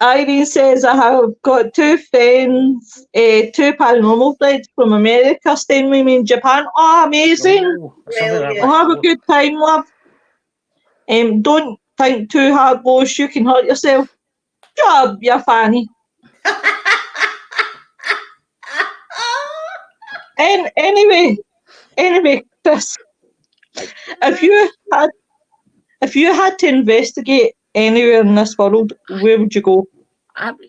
S1: Irene says, I have got two friends, two paranormal friends from America staying with me in Japan. Oh, amazing. I'll have a good time, love. Don't think too hard, Lois. You can hurt yourself. Job, you fanny. Anyway, Chris, if you had to investigate anywhere in this world, where would you go?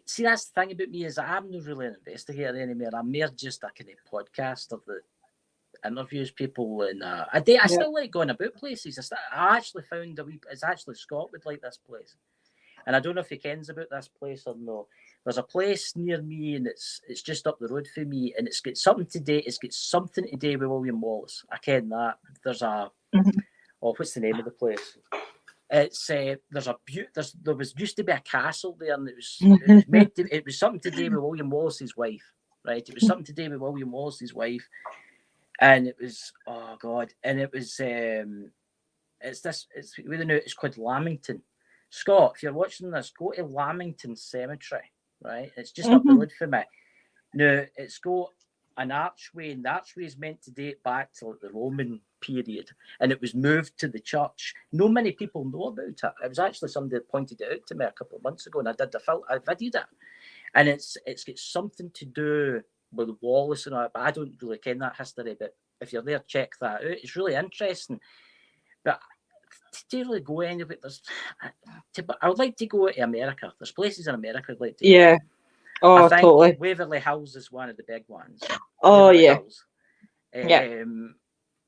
S3: See, that's the thing about me is I'm not really an investigator anymore. I'm more just a kind of podcaster that interviews people, and I still like going about places. I actually found it's actually Scott would like this place, and I don't know if he kens about this place or no. There's a place near me, and it's just up the road for me, and it's got something to do. It's got something to do with William Wallace. I ken that. There's a what's the name of the place? It's there was used to be a castle there, and it was something to do with William Wallace's wife, right? It was something to do with William Wallace's wife, and it was it's called Lamington. Scott, if you're watching this, go to Lamington Cemetery, right? It's just up the road from me. Now it's got an archway, and the archway is meant to date back to the Roman period, and it was moved to the church. No many people know about it. It was actually somebody that pointed it out to me a couple of months ago, and I videoed it. and it's got something to do with Wallace and all that, but I don't really ken that history. But if you're there, check that out. It's really interesting. But to really go anywhere, I would like to go to America. There's places in America I'd like to go.
S1: Yeah. Oh,
S3: I think
S1: totally.
S3: Waverly Hills is one of the big ones.
S1: Oh,
S3: Waverly
S1: yeah.
S3: Hills.
S1: Yeah.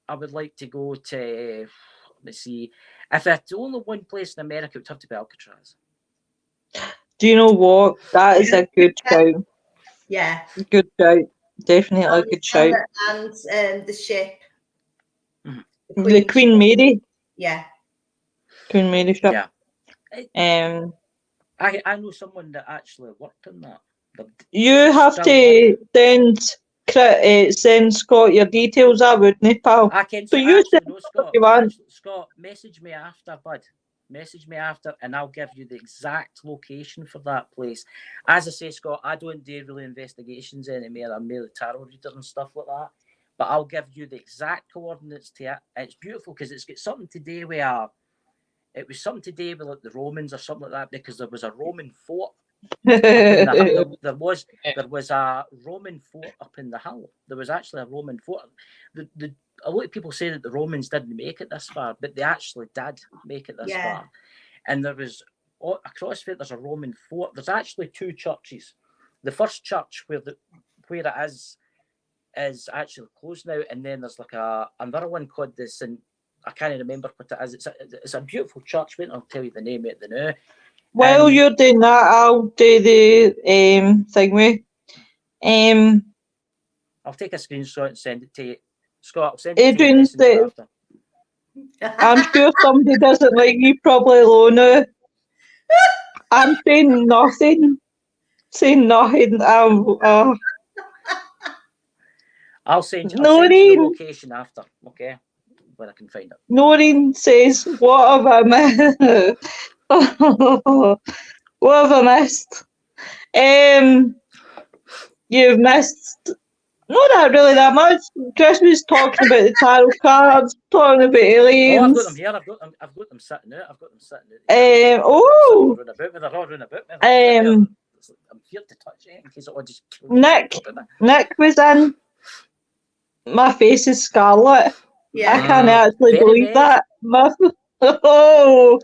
S3: I would like to go to, let's see, if it's only one place in America, it would have to be Alcatraz.
S1: Do you know what? That is a good shout.
S2: Yeah.
S1: Good shout. Definitely a good shout.
S2: And the ship.
S1: The Queen Mary.
S2: Yeah.
S1: Queen Mary ship.
S3: Yeah. I know someone that actually worked on that.
S1: You have to send Scott your details, I wouldn't, pal?
S3: I can
S1: So
S3: I
S1: you
S3: actually
S1: send
S3: know Scott.
S1: what you want.
S3: Scott, message me after, bud. Message me after, and I'll give you the exact location for that place. As I say, Scott, I don't do really investigations anymore. I'm merely tarot reader and stuff like that. But I'll give you the exact coordinates to it. It's beautiful because it's got something to do with it was something to do with like the Romans or something like that, because there was a Roman fort. There was a Roman fort up in the hill. There was actually a Roman fort. A lot of people say that the Romans didn't make it this far, but they actually did make it this far. And there was across it. There's a Roman fort. There's actually two churches. The first church where it is actually closed now, and then there's like another one called this, and I can't remember what it is. It's a beautiful church. Wait, I'll tell you the name of it now.
S1: While you're doing that, I'll do the thing with.
S3: I'll take a screenshot and send it to you. Scott, I'll send it
S1: Adrian
S3: to you after.
S1: I'm sure somebody doesn't like you, probably Lona. I'm saying nothing. Saying nothing.
S3: I'll send you the location after, okay? When I can find it.
S1: Noreen says, what have I missed? What have I missed? You've missed not really that much. Chris was talking about the tarot cards, talking about aliens.
S3: Oh, I've got them here. I've got them sitting out.
S1: They're all
S3: running about me. I'm here to touch it in case it all just
S1: Nick was in. My face is scarlet.
S2: Yeah.
S1: I can't actually believe that. Oh,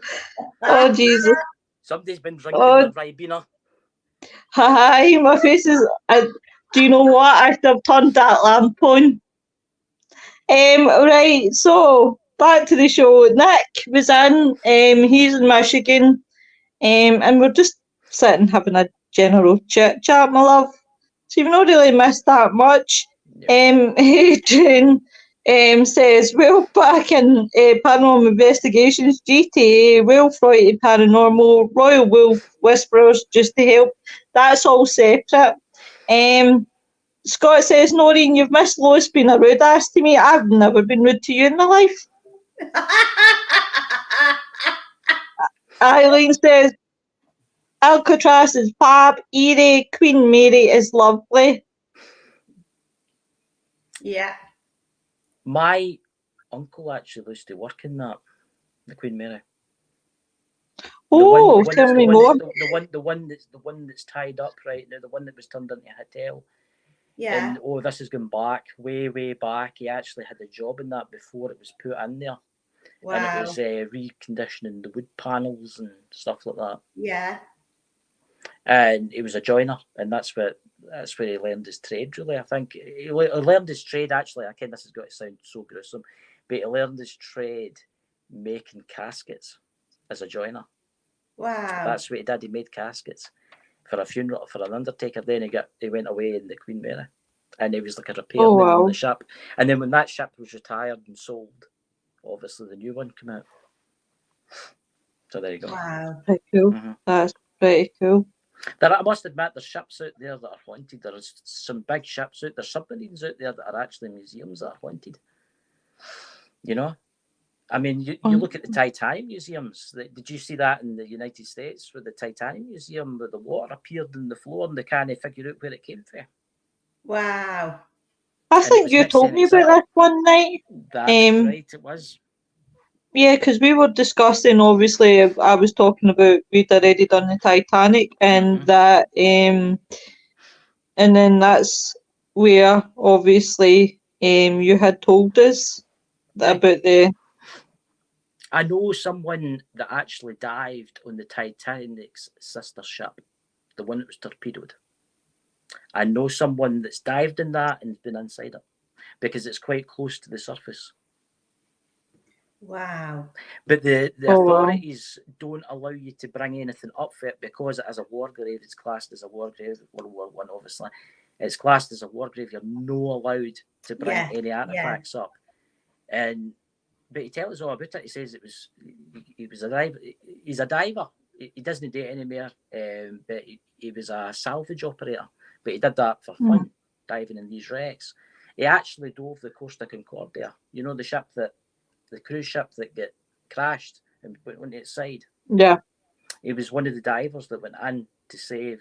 S1: Jesus.
S3: Somebody's been drinking the Ribena.
S1: Hi, my face is... do you know what? I should have turned that lamp on. Right, so back to the show. Nick was in. He's in Michigan. And we're just sitting having a general chit chat, my love. So you've not really missed that much. Adrian says, well, back in Paranormal Investigations, GTA, Well Frighted Paranormal, Royal Wolf Whisperers, just to help. That's all separate. Scott says, Noreen, you've missed Lois being a rude ass to me. I've never been rude to you in my life. Eileen says, Alcatraz is fab, eerie, Queen Mary is lovely.
S2: Yeah.
S3: My uncle actually used to work in that, the Queen Mary.
S1: Oh, tell me more.
S3: The one that's tied up right now, the one that was turned into a hotel.
S2: Yeah.
S3: And this is going back, way back. He actually had a job in that before it was put in there.
S2: Wow.
S3: And it was reconditioning the wood panels and stuff like that.
S2: Yeah.
S3: And he was a joiner, and that's where he learned his trade, really. I think he learned his trade, actually. Again, this has got to sound so gruesome, but he learned his trade making caskets as a joiner.
S2: Wow.
S3: That's what he did. He made caskets for a funeral, for an undertaker. Then he went away in the Queen Mary, and he was like a repairman on the ship. And then when that ship was retired and sold, obviously the new one came out. So there you go.
S2: Wow.
S1: Pretty cool.
S3: Mm-hmm.
S1: That's pretty cool.
S3: I must admit, there's ships out there that are haunted. There's some big ships out there. There's submarines out there that are actually museums that are haunted. You know? I mean, you look at the Titanic museums. Did you see that in the United States with the Titanic museum, where the water appeared in the floor and they can't figure out where it came from?
S2: Wow.
S1: I think you told me about this one night.
S3: That's right, it was.
S1: Yeah, because we were discussing, obviously, I was talking about we'd already done the Titanic and that, and then that's where, obviously, you had told us about the...
S3: I know someone that actually dived on the Titanic's sister ship, the one that was torpedoed. I know someone that's dived in that and been inside it because it's quite close to the surface.
S2: Wow.
S3: But the authorities don't allow you to bring anything up for it because it is a war grave. It's classed as a war grave. World War One, obviously. It's classed as a war grave. You're not allowed to bring any artifacts up. But he tells us all about it. He says he was a diver. He's a diver. He doesn't do it anymore. But he was a salvage operator. But he did that for fun, diving in these wrecks. He actually dove the Costa Concordia. You know, the cruise ship that get crashed and went on its side.
S1: Yeah.
S3: He was one of the divers that went in to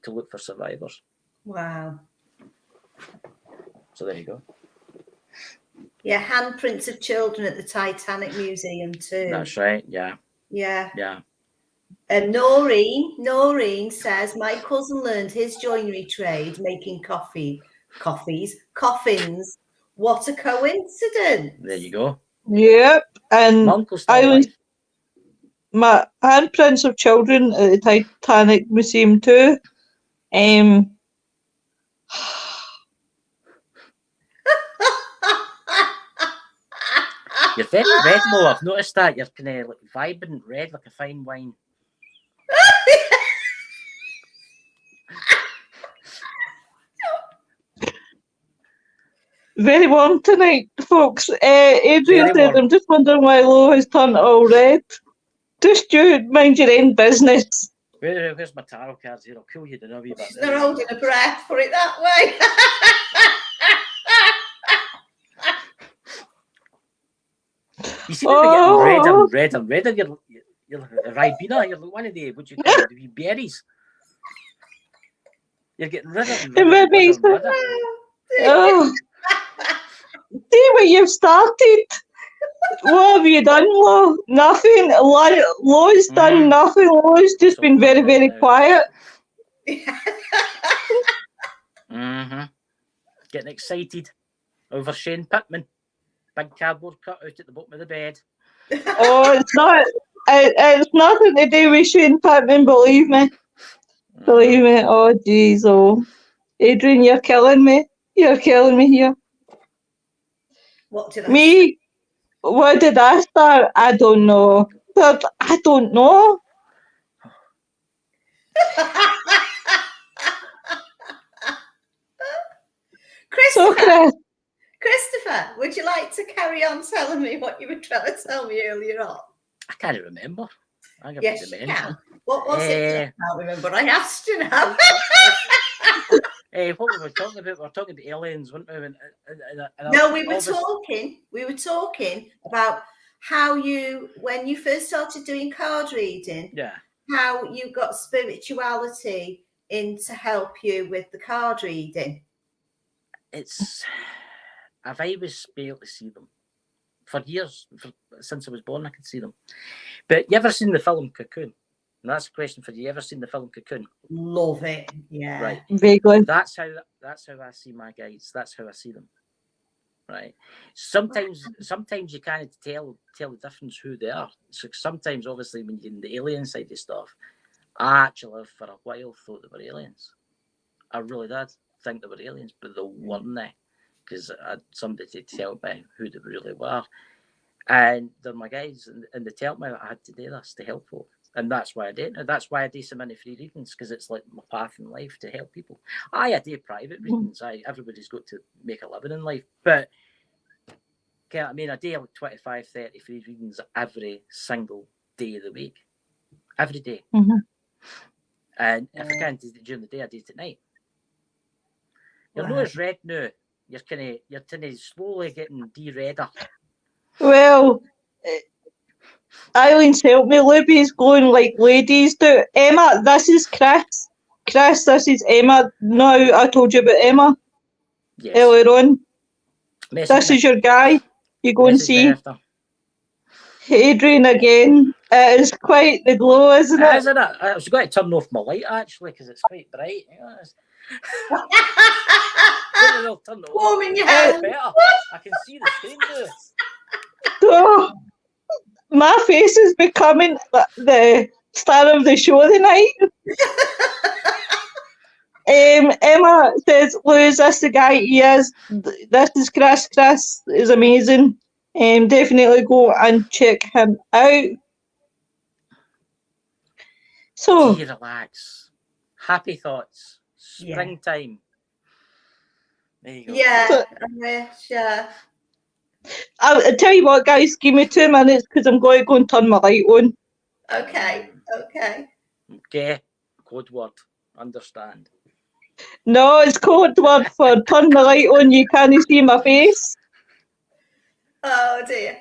S3: look for survivors.
S2: Wow.
S3: So there you go.
S2: Yeah, handprints of children at the Titanic Museum too.
S3: That's right. Yeah.
S2: Yeah.
S3: Yeah.
S2: And Noreen says, my cousin learned his joinery trade making coffins. What a coincidence.
S3: There you go.
S1: Yep. And my handprints of children at the Titanic Museum too.
S3: You're very red, Mo. I've noticed that. You're kind of like vibrant red, like a fine wine.
S1: Very warm tonight, folks. Adrian said, I'm just wondering why Lo has turned all red. Just you mind your own business.
S3: Where's my tarot cards here? I'll kill you in a wee bit.
S2: She's not holding a breath for it that way.
S3: You see them getting red and redder. You're like a Ribena. You're like one of the, what do you call it, the wee berries. You're getting redder and redder.
S1: Oh. See what you've started. What have you done, Lo? Nothing. Lo's done nothing. Lo's just been very, very quiet.
S3: Getting excited over Shane Pittman. Big cardboard cutout at the bottom of the bed.
S1: Oh, it's not. It's nothing to do with Shane Pittman, believe me. Believe me. Oh, jeez. Oh. Adrian, you're killing me. You're killing me here.
S2: What did
S1: What did I start? I don't know. I don't know.
S2: Christopher, would you like to carry on telling me what you were trying to tell me earlier on?
S3: I can't remember.
S2: Yes, you can. What was it? I can't remember. I asked you now.
S3: What were we talking about? We were talking about aliens, weren't we?
S2: No, we were talking about how when you first started doing card reading, how you got spirituality in to help you with the card reading.
S3: I've always been able to see them. For years, since I was born, I could see them. But you ever seen the film Cocoon? And that's a question for you. You ever seen the film Cocoon?
S2: Love it. Yeah.
S1: Right. Vaguely.
S3: That's how I see my guides. That's how I see them. Right. Sometimes you can't tell the difference who they are. So sometimes, obviously, when you're in the alien side of stuff, I actually for a while thought they were aliens. I really did think they were aliens, but they weren't. Because I had somebody to tell me who they really were. And they're my guides, and they tell me I had to do this to help folk. And that's why I did. And that's why I do so many free readings, because it's like my path in life to help people. I do private readings. Everybody's got to make a living in life. But I do like 25, 30 free readings every single day of the week. Every day. And if I can't do it during the day, I do it at night. You'll know it's red now. You're kind of slowly getting de-redder.
S1: Well, Eileen's helped me. Libby's going like ladies do. Emma, this is Chris. Chris, this is Emma. No, I told you about Emma earlier on. This is your guy. You go and see. Adrian again. It is quite the glow, isn't it?
S3: Isn't it? I was going to turn off my light actually because it's quite bright. You know, I'll turn it off.
S2: Warming your
S3: It's
S2: hands.
S3: better. I can see the screen now.
S1: So, my face is becoming the star of the show tonight. Emma says, Lou, is this the guy? He is. This is Chris. Chris is amazing. Definitely go and check him out. So,
S3: Do you relax? Happy thoughts. Springtime. There you go.
S2: Yeah,
S1: So-
S2: I wish. Yeah.
S1: I'll tell you what, guys, give me 2 minutes because I'm going to go and turn my light on.
S2: Okay. Okay.
S3: Okay. Code word. Understand.
S1: No, it's code word for turn the light on, you can't see my face.
S2: Oh dear.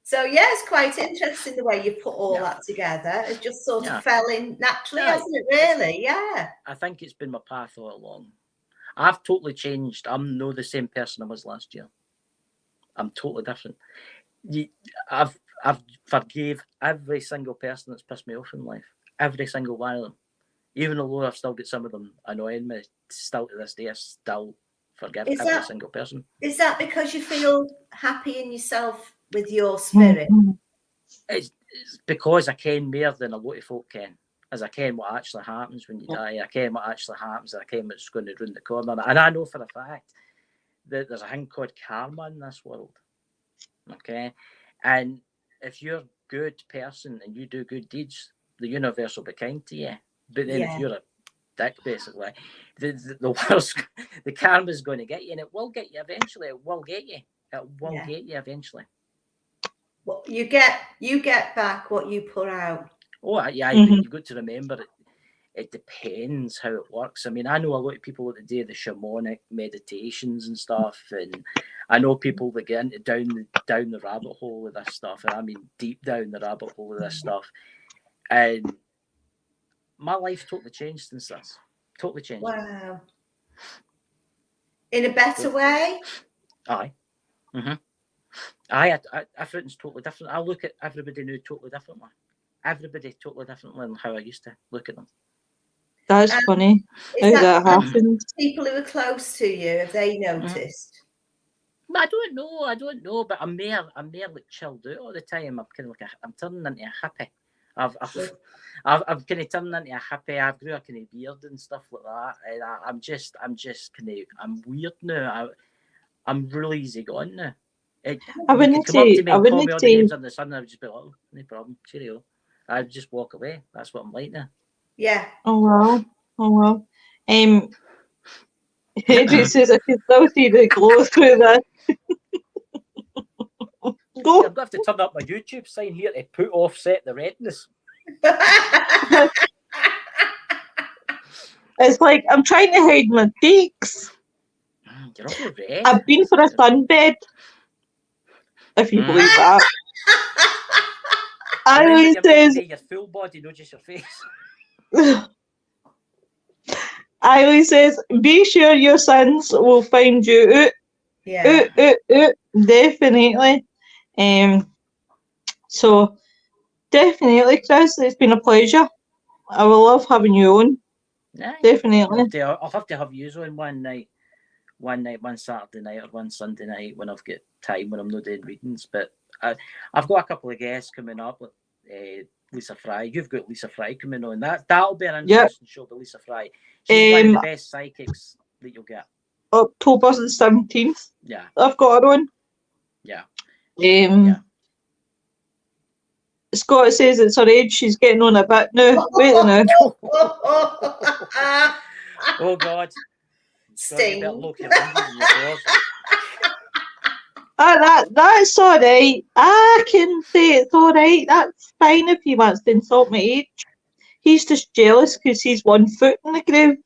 S2: So yeah, it's quite interesting the way you put all that together. It just sort of fell in naturally, hasn't it? Really? Yeah.
S3: I think it's been my path all along. I've totally changed. I'm not the same person I was last year. I'm totally different. I've forgave every single person that's pissed me off in life. Every single one of them. Even though I've still got some of them annoying me, still to this day, I still forgive every single person.
S2: Is that because you feel happy in yourself with your spirit?
S3: It's because I ken more than a lot of folk can. As I ken what actually happens when you die. I ken what actually happens. I ken what's going to round the corner. And I know for a fact that there's a thing called karma in this world. Okay? And if you're a good person and you do good deeds, the universe will be kind to you. But then if you're a dick, basically, the worst, the karma's going to get you, and it will get you eventually. It will get you. It will get you eventually.
S2: Well, you get back what you put out.
S3: Oh yeah, you've got to remember it depends how it works. I mean, I know a lot of people that do the shamanic meditations and stuff, and I know people that get into down the rabbit hole with this stuff, and I mean deep down the rabbit hole with this stuff. And my life's totally changed since this. Totally changed.
S2: Wow. In a better way?
S3: Aye. Mm-hmm. Aye, everything's totally different. I look at everybody now totally differently. Everybody totally differently than how I used to look at them.
S1: That's funny how that happens.
S2: People who are close to you, have they noticed?
S3: I don't know, but I'm more like chilled out all the time. I'm kind of like I'm turning into a hippie. I've kind of turned into a hippie. I've grew a kind of beard and stuff like that. And I'm just kind of, I'm weird now. I'm really easygoing now.
S1: I wouldn't say.
S3: Call me all the names under the sun, I would just be like, oh, no problem, cheerio. I'd just walk away. That's what I'm like now.
S2: Yeah.
S1: Oh well. Adrian says I can still see the glow through that. Go.
S3: I'm going to have to turn up my YouTube sign here to put offset the redness.
S1: It's like I'm trying to hide my cheeks.
S3: You're all red.
S1: I've been for a sunbed, if you believe that. Eileen says,
S3: your full body, not just your face.
S1: Eileen says, be sure your sons will find you out.
S2: Yeah.
S1: Out, definitely. So definitely, Chris, it's been a pleasure. I will love having you on.
S3: Yeah,
S1: definitely.
S3: I'll have to have you on one night, one Saturday night or one Sunday night when I've got time, when I'm not doing readings. But I've got a couple of guests coming up with Lisa Fry. You've got Lisa Fry coming on. That'll be an interesting show with Lisa Fry. She's one of the best psychics that you'll get.
S1: October the 17th.
S3: Yeah.
S1: I've got her on.
S3: Yeah.
S1: Scott says it's her age, she's getting on a bit now. Wait a minute.
S3: Oh God.
S2: Sting.
S1: That's all right. I can say it's all right. That's fine if he wants to insult my age. He's just jealous because he's 1 foot in the grave.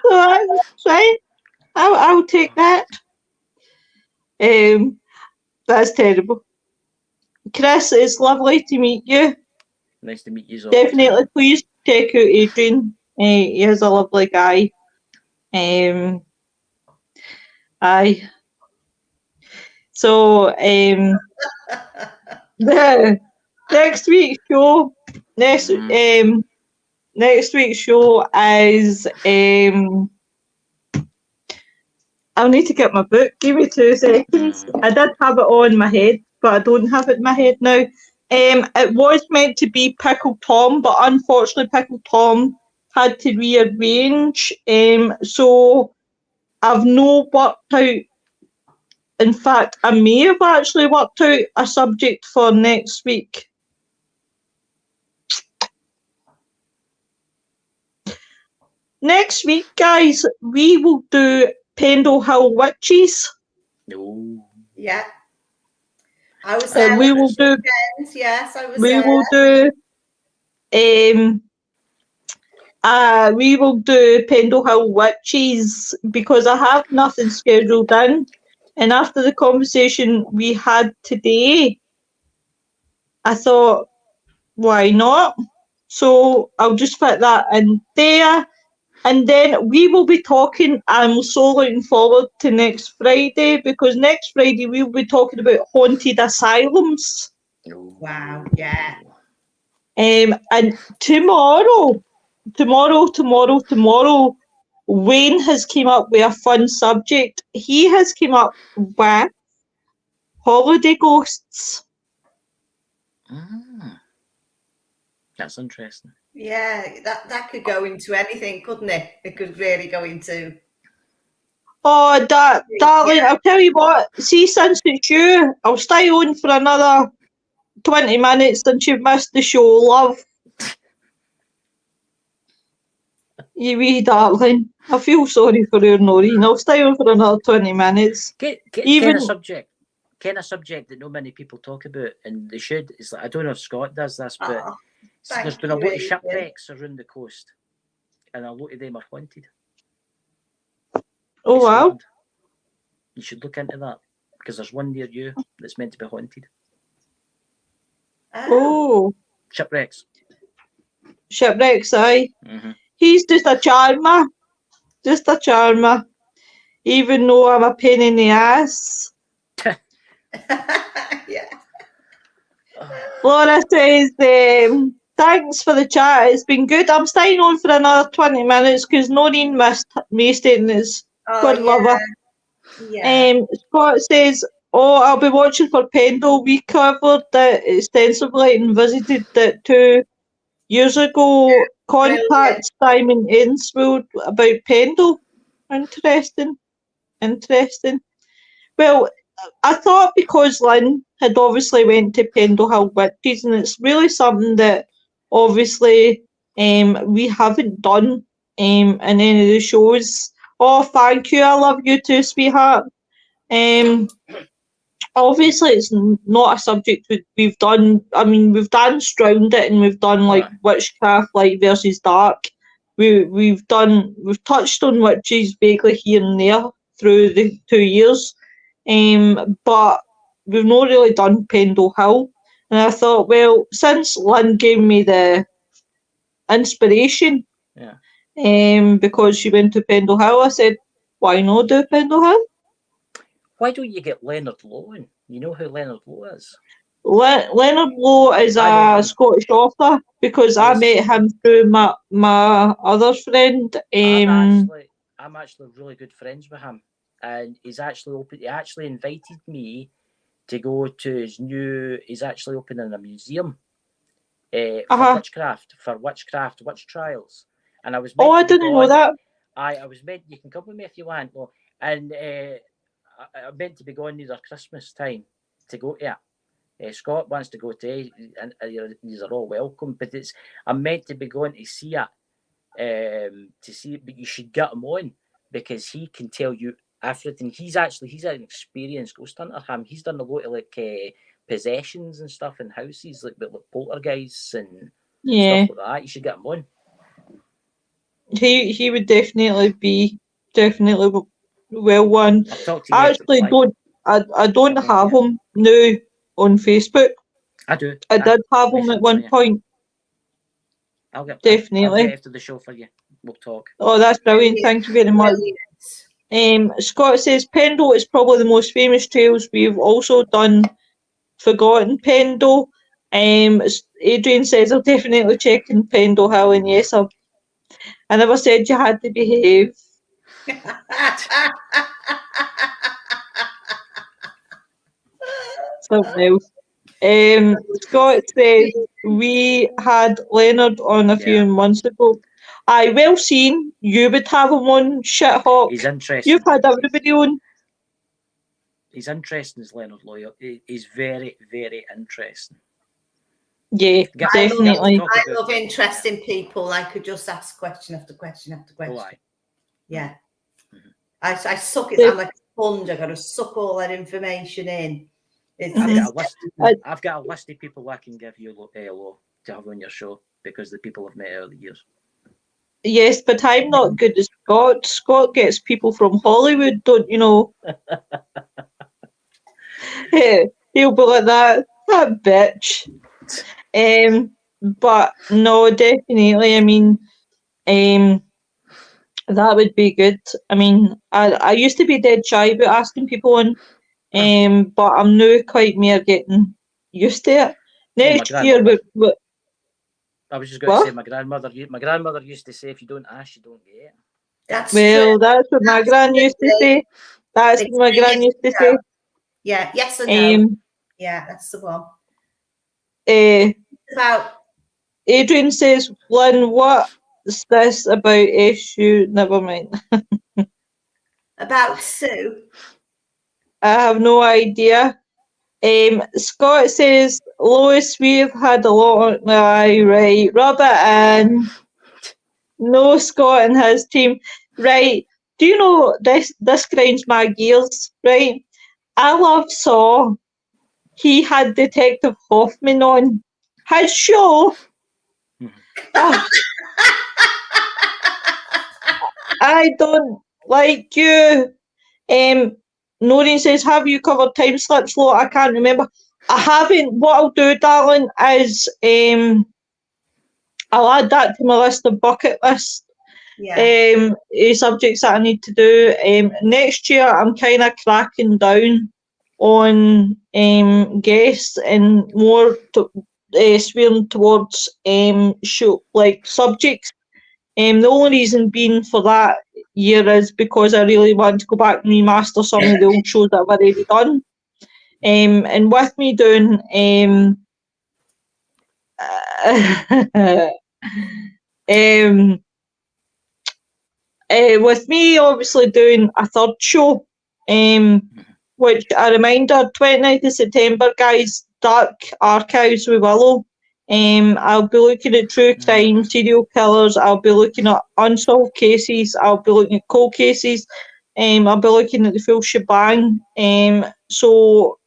S1: So that's fine. I'll take that. That's terrible. Chris, it's lovely to meet you.
S3: Nice to meet you.
S1: Definitely, please check out Adrian. He is a lovely guy. Aye. So the next week's show, next week's show is I'll need to get my book. Give me 2 seconds. I did have it on my head, but I don't have it in my head now. It was meant to be Pickle Tom, but unfortunately Pickle Tom had to rearrange. So I've no worked out. In fact, I may have actually worked out a subject for next week. Next week, guys, we will do Pendle Hill Witches.
S3: No.
S2: Yeah. I was there.
S1: We will do.
S2: Yes, I was
S1: We
S2: there.
S1: will do. We will do Pendle Hill Witches because I have nothing scheduled in, and after the conversation we had today, I thought, why not? So I'll just fit that in there. And then we will be talking, I'm so looking forward to next Friday, because next Friday we will be talking about haunted asylums.
S2: Wow, yeah.
S1: And tomorrow, Wayne has came up with a fun subject. He has came up with holiday ghosts.
S3: That's interesting.
S2: Yeah, that could go into anything, couldn't it? It could really go into.
S1: Oh, darling, I'll tell you what. See, since it's you, I'll stay on for another 20 minutes since you've missed the show, love. You wee darling. I feel sorry for you, Noreen. I'll stay on for another 20 minutes.
S3: Kind of subject that not many people talk about, and they should. It's like, I don't know if Scott does this, but there's been a lot of shipwrecks around the coast, and a lot of them are haunted.
S1: Oh, wow.
S3: You should look into that, because there's one near you that's meant to be haunted.
S1: Oh.
S3: Shipwrecks.
S1: Shipwrecks, aye.
S3: Mm-hmm.
S1: He's just a charmer. Just a charmer. Even though I'm a pain in the ass.
S2: Yeah.
S1: Laura says, thanks for the chat. It's been good. I'm staying on for another 20 minutes because Noreen missed me stating it's good lover.
S2: Yeah.
S1: Scott says, I'll be watching for Pendle. We covered it extensively and visited it 2 years ago. Contact Simon Ainsfield about Pendle. Interesting. Well, I thought because Lynn had obviously went to Pendle Hill Witches, and it's really something that obviously we haven't done in any of the shows. Oh, thank you. I love you too, sweetheart. Obviously, it's not a subject we've done. I mean, we've danced round it, and we've done like witchcraft, light versus dark. We've touched on witches vaguely here and there through the 2 years, but we've not really done Pendle Hill. And I thought, well, since Lynn gave me the inspiration, because she went to Pendle Hill, I said, why not do Pendle Hill?
S3: Why don't you get Leonard Lowe in? You know who Leonard Lowe is?
S1: Leonard Lowe is a Scottish author because I met him through my other friend.
S3: I'm actually really good friends with him, and he's actually open. He actually invited me to go to his new. He's actually opening a museum for witchcraft, witch trials, and I was.
S1: I didn't know that.
S3: I was meant. You can come with me if you want. Well, and I meant to be going near Christmas time to go to it. Scott wants to go to it, and these are all welcome. But I'm meant to be going to see it, but you should get him on because he can tell you everything. He's an experienced ghost hunter. He's done a lot of like possessions and stuff in houses, like poltergeists and stuff like that. You should get him on.
S1: He would definitely be well one. I actually don't. I don't have him now on Facebook.
S3: I do.
S1: I did have him at one point.
S3: I'll get
S1: definitely
S3: I'll get after the show for you. We'll talk.
S1: Oh, that's brilliant! Thank you very much. Scott says Pendle is probably the most famous trails. We've also done Forgotten Pendle. Adrian says I'll definitely check in Pendle Hill, and yes, I never said you had to behave. Something else. Scott says we had Leonard on a few months ago. Aye, well seen. You would have him on, Shithawk.
S3: He's interesting.
S1: You've had everybody on.
S3: He's interesting as Leonard Loyal. He's very, very interesting.
S1: Yeah, definitely.
S2: I love interesting people. I could just ask question after question after question.
S3: Oh, aye.
S2: Yeah. I suck it. I'm like a sponge. I got to suck all that information in.
S3: I've got a list of people I can give you hello to have on your show because the people I've met over the years.
S1: Yes, but I'm not good as Scott. Scott gets people from Hollywood, don't you know? Yeah, he'll be like that bitch. But no, definitely. I mean, that would be good. I mean, I used to be dead shy about asking people on, but I'm now quite more getting used to it. Next year,
S3: I was just going to say my grandmother used to say if you don't ask, you don't get.
S2: That's
S1: true. That's what my gran used to say. That's what my gran used to say.
S2: Yeah, yes or no. Yeah, that's the one. About
S1: Adrian says, Lynn, what's this about SU? Never mind.
S2: About Sue?
S1: I have no idea. Scott says, Lois, we've had a lot on. Right, rub it in. No, Scott and his team. Right, do you know this grinds my gears, right? I love Saw. He had Detective Hoffman on his show. Oh, I don't like you. Noreen says, have you covered time slips, Flo? I can't remember. I haven't. What I'll do, darling, is I'll add that to my list of bucket list.
S2: Yeah.
S1: Subjects that I need to do. Next year, I'm kind of cracking down on guests and more swearing towards show like subjects. The only reason being for that year is because I really want to go back and remaster some of the old shows that I've already done. And with me doing with me obviously doing a third show, which a reminder, 29th of September, guys, Dark Archives with Willow. I'll be looking at true crime, serial killers. I'll be looking at unsolved cases. I'll be looking at cold cases. I'll be looking at the full shebang. So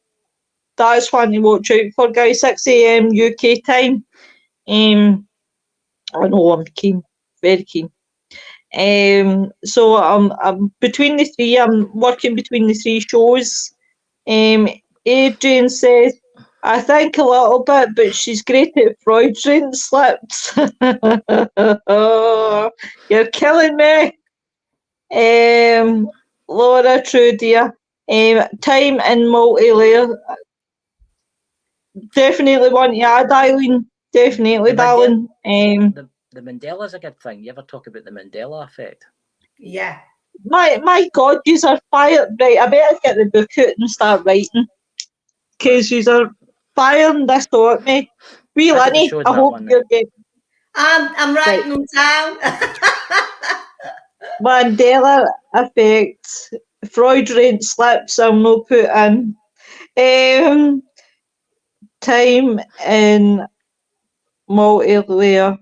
S1: that's one to watch out for, guys. 6 a.m. UK time. I know I'm keen, very keen. So I'm between the three. I'm working between the three shows. Adrian says, I think a little bit, but she's great at Freudian slips. Oh, you're killing me. Laura, true dear. Time and multi-layer. Definitely want to add, Eileen. Definitely, darling.
S3: The Mandela's a good thing. You ever talk about the Mandela effect?
S2: Yeah.
S1: My God, you are fired. Right, I better get the book out and start writing. Because you are firing this at me. Wee Lenny, I hope you're getting...
S2: I'm writing them down.
S1: Mandela effect. Freudian slips I'll not put in. Time in multi-layer.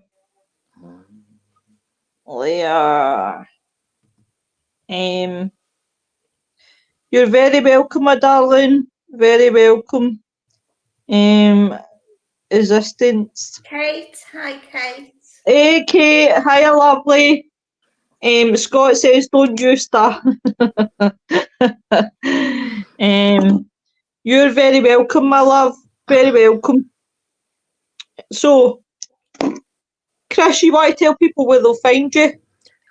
S1: You're very welcome, my darling. Very welcome. Existence.
S2: Kate, hi Kate.
S1: Hey Kate, hiya lovely. Scott says don't use that. You're very welcome, my love. Very welcome. So, Chris, you want to tell people where they'll find you?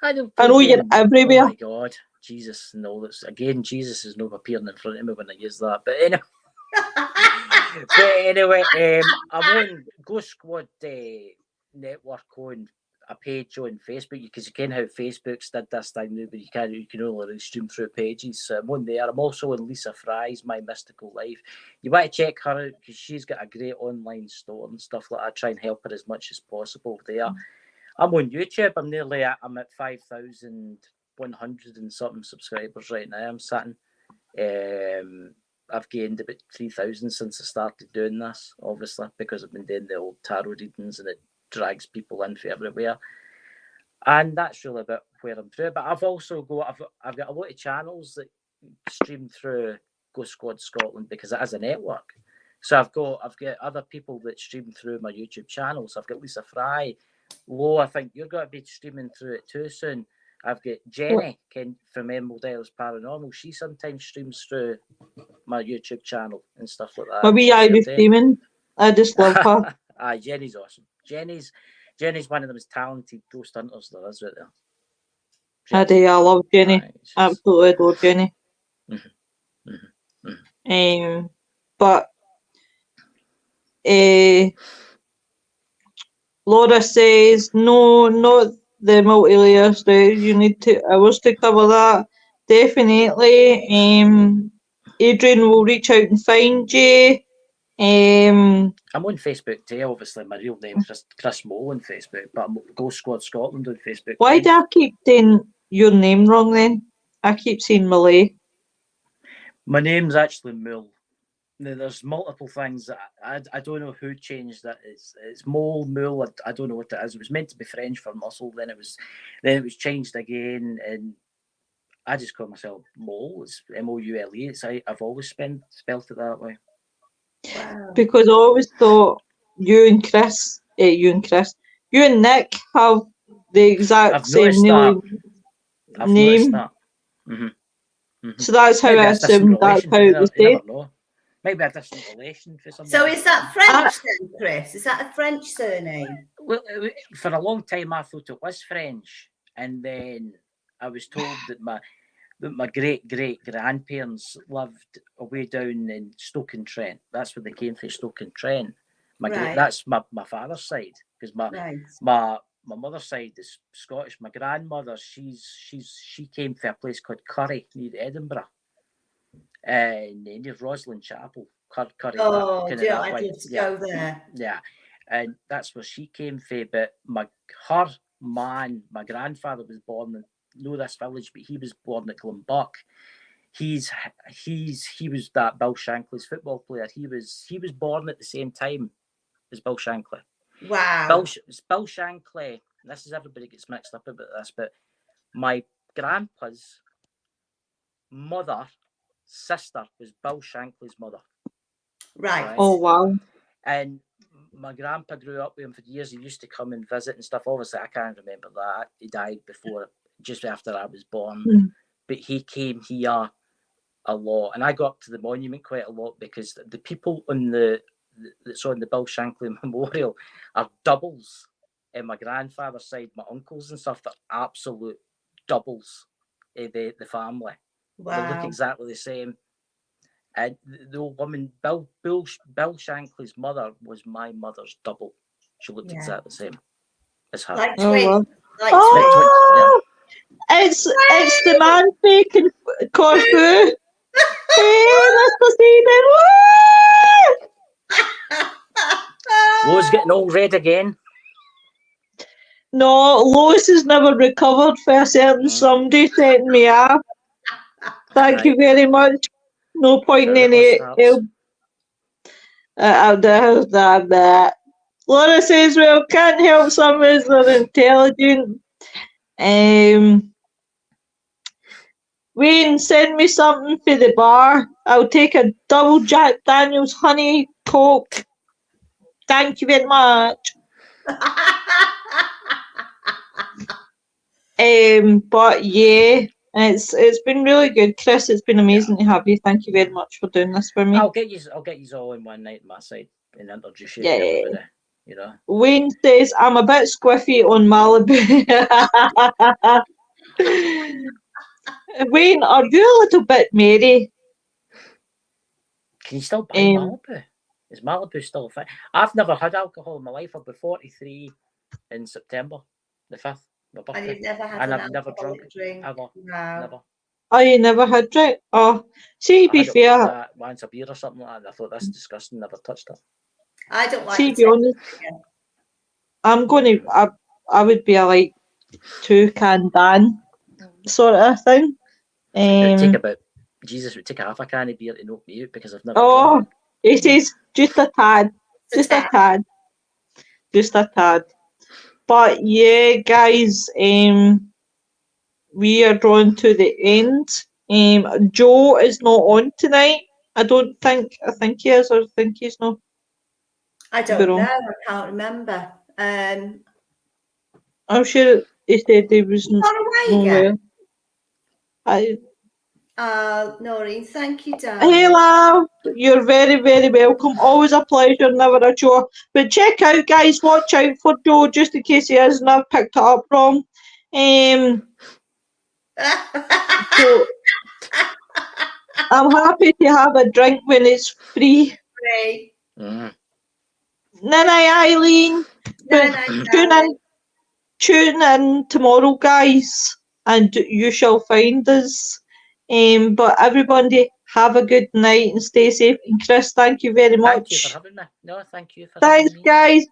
S3: I know
S1: you're everywhere.
S3: Oh my God. Jesus, no, that's again, Jesus is not appearing in front of me when I use that. But anyway, I'm on Ghost Squad Network on a page on Facebook, because you can how Facebook's did this thing now, but you can only really stream through pages. So I'm on there. I'm also on Lisa Fry's My Mystical Life. You want to check her out because she's got a great online store and stuff like that. I try and help her as much as possible there. I'm on YouTube. I'm at 5,100 and something subscribers right now. I'm sitting. I've gained about 3,000 since I started doing this, obviously, because I've been doing the old tarot readings and it drags people in from everywhere. And that's really about where I'm through. But I've also got a lot of channels that stream through Ghost Squad Scotland because it is a network. So I've got other people that stream through my YouTube channel. So I've got Lisa Fry. Lo, I think you're going to be streaming through it too soon. I've got Jenny from Emerald Isles Paranormal. She sometimes streams through my YouTube channel and stuff like that.
S1: My wee Irish demon. I just love her.
S3: Jenny's awesome. Jenny's one of the most talented ghost hunters there is right there.
S1: I do. I love Jenny. Absolutely adore Jenny. But Laura says, no, not the multi-layer stuff. You need 2 hours to cover that. Definitely. Adrian will reach out and find you.
S3: I'm on Facebook too, obviously. My real name is Chris Moule on Facebook, but I'm Ghost Squad Scotland on Facebook.
S1: Why do I keep saying your name wrong then? I keep saying Malay.
S3: My name's actually Moule. Now, there's multiple things that I don't know who changed that. It's Moule. I don't know what it is. It was meant to be French for muscle, then it was changed again, and I just call myself Moule. It's Moule. I've always spelled it that way.
S2: Wow.
S1: Because I always thought you and Nick have the exact same name. So that's how I assumed that's how it was said.
S3: Maybe a different relation for something.
S2: So is that French then, Chris? Is that a French surname?
S3: Well, for a long time I thought it was French, and then I was told that my great grandparents lived away down in Stoke-on-Trent. That's where they came from, Stoke-on-Trent. That's my father's side, because my mother's side is Scottish. My grandmother, she came from a place called Curry near Edinburgh, and near Roslin Chapel. Curry.
S2: Oh, I'd love to go there.
S3: Yeah, and that's where she came from. But my grandfather was born in this village, but he was born at Glenbuck. He was that Bill Shankly's football player. He was born at the same time as Bill Shankly.
S2: Wow.
S3: Bill Shankly. This is, everybody gets mixed up about this, but my grandpa's sister was Bill Shankly's mother.
S2: Right.
S1: Oh wow.
S3: And my grandpa grew up with him for years. He used to come and visit and stuff. Obviously, I can't remember that. He died just after I was born. But he came here a lot. And I go up to the monument quite a lot because the people that's on the Bill Shankly Memorial are doubles. And my grandfather's side, my uncles and stuff, they're absolute doubles of the family.
S2: Wow.
S3: They look exactly the same. And the old woman, Bill Shankly's mother, was my mother's double. She looked exactly the same as her.
S2: Like twins.
S1: It's the man faking Corfu. Hey, let's go see them.
S3: Lo's getting all red again.
S1: No, Lois has never recovered for a certain somebody setting me up. Thank you very much. No point in it. Laura says, well, can't help some is they're intelligent. Wayne, send me something for the bar. I'll take a double Jack Daniels honey coke. Thank you very much. But yeah, it's been really good, Chris. It's been amazing to have you. Thank you very much for doing this for me.
S3: I'll get you all in one night on my side and introduce you to everybody. You know.
S1: Wayne says I'm a bit squiffy on Malibu. Wayne, are you a little bit merry?
S3: Can you still buy
S1: Um,
S3: Malibu? Is Malibu still a thing? I've never had alcohol in my life. I'll be 43 in September, the 5th. My
S2: And
S3: birthday.
S2: you've never had
S3: And
S2: an
S3: I've never drunk
S2: alcoholic drink?
S3: ever.
S2: No.
S3: Never.
S1: Oh, you never had drink? Oh, see, to
S3: I
S1: be
S3: had it
S1: fair,
S3: once a beer or something like that. And I thought that's disgusting. Never touched it.
S2: I don't like
S1: see,
S2: the
S1: to be honest, I'm going to, I would be a like 2-can Dan sort of thing.
S3: It would take about, Jesus, it would take half a can of beer to knock me out because I've never
S1: Oh,
S3: drunk.
S1: it is just a tad. Just a tad. Just a tad. But yeah, guys, we are drawn to the end. Joe is not on tonight. I don't think. I think he is, or I think he's not.
S2: I
S1: Could be
S2: don't
S1: wrong.
S2: know. I can't remember.
S1: I'm sure he said he was
S2: Gone away
S1: no
S2: again.
S1: well.
S2: Noreen, thank you,
S1: Hey,
S2: darling.
S1: love, you're very, very welcome. Always a pleasure, never a chore. But check out, guys, watch out for Joe just in case he hasn't I've picked it up wrong. So I'm happy to have a drink when it's free.
S2: Great.
S3: Mm.
S1: Night, Eileen.
S2: Night,
S1: Tune in tomorrow, guys, and you shall find us. But everybody, have a good night and stay safe. And Chris, thank you very much.
S3: Thank you for having me. No, thank you for
S1: Thanks,
S3: having me.
S1: guys.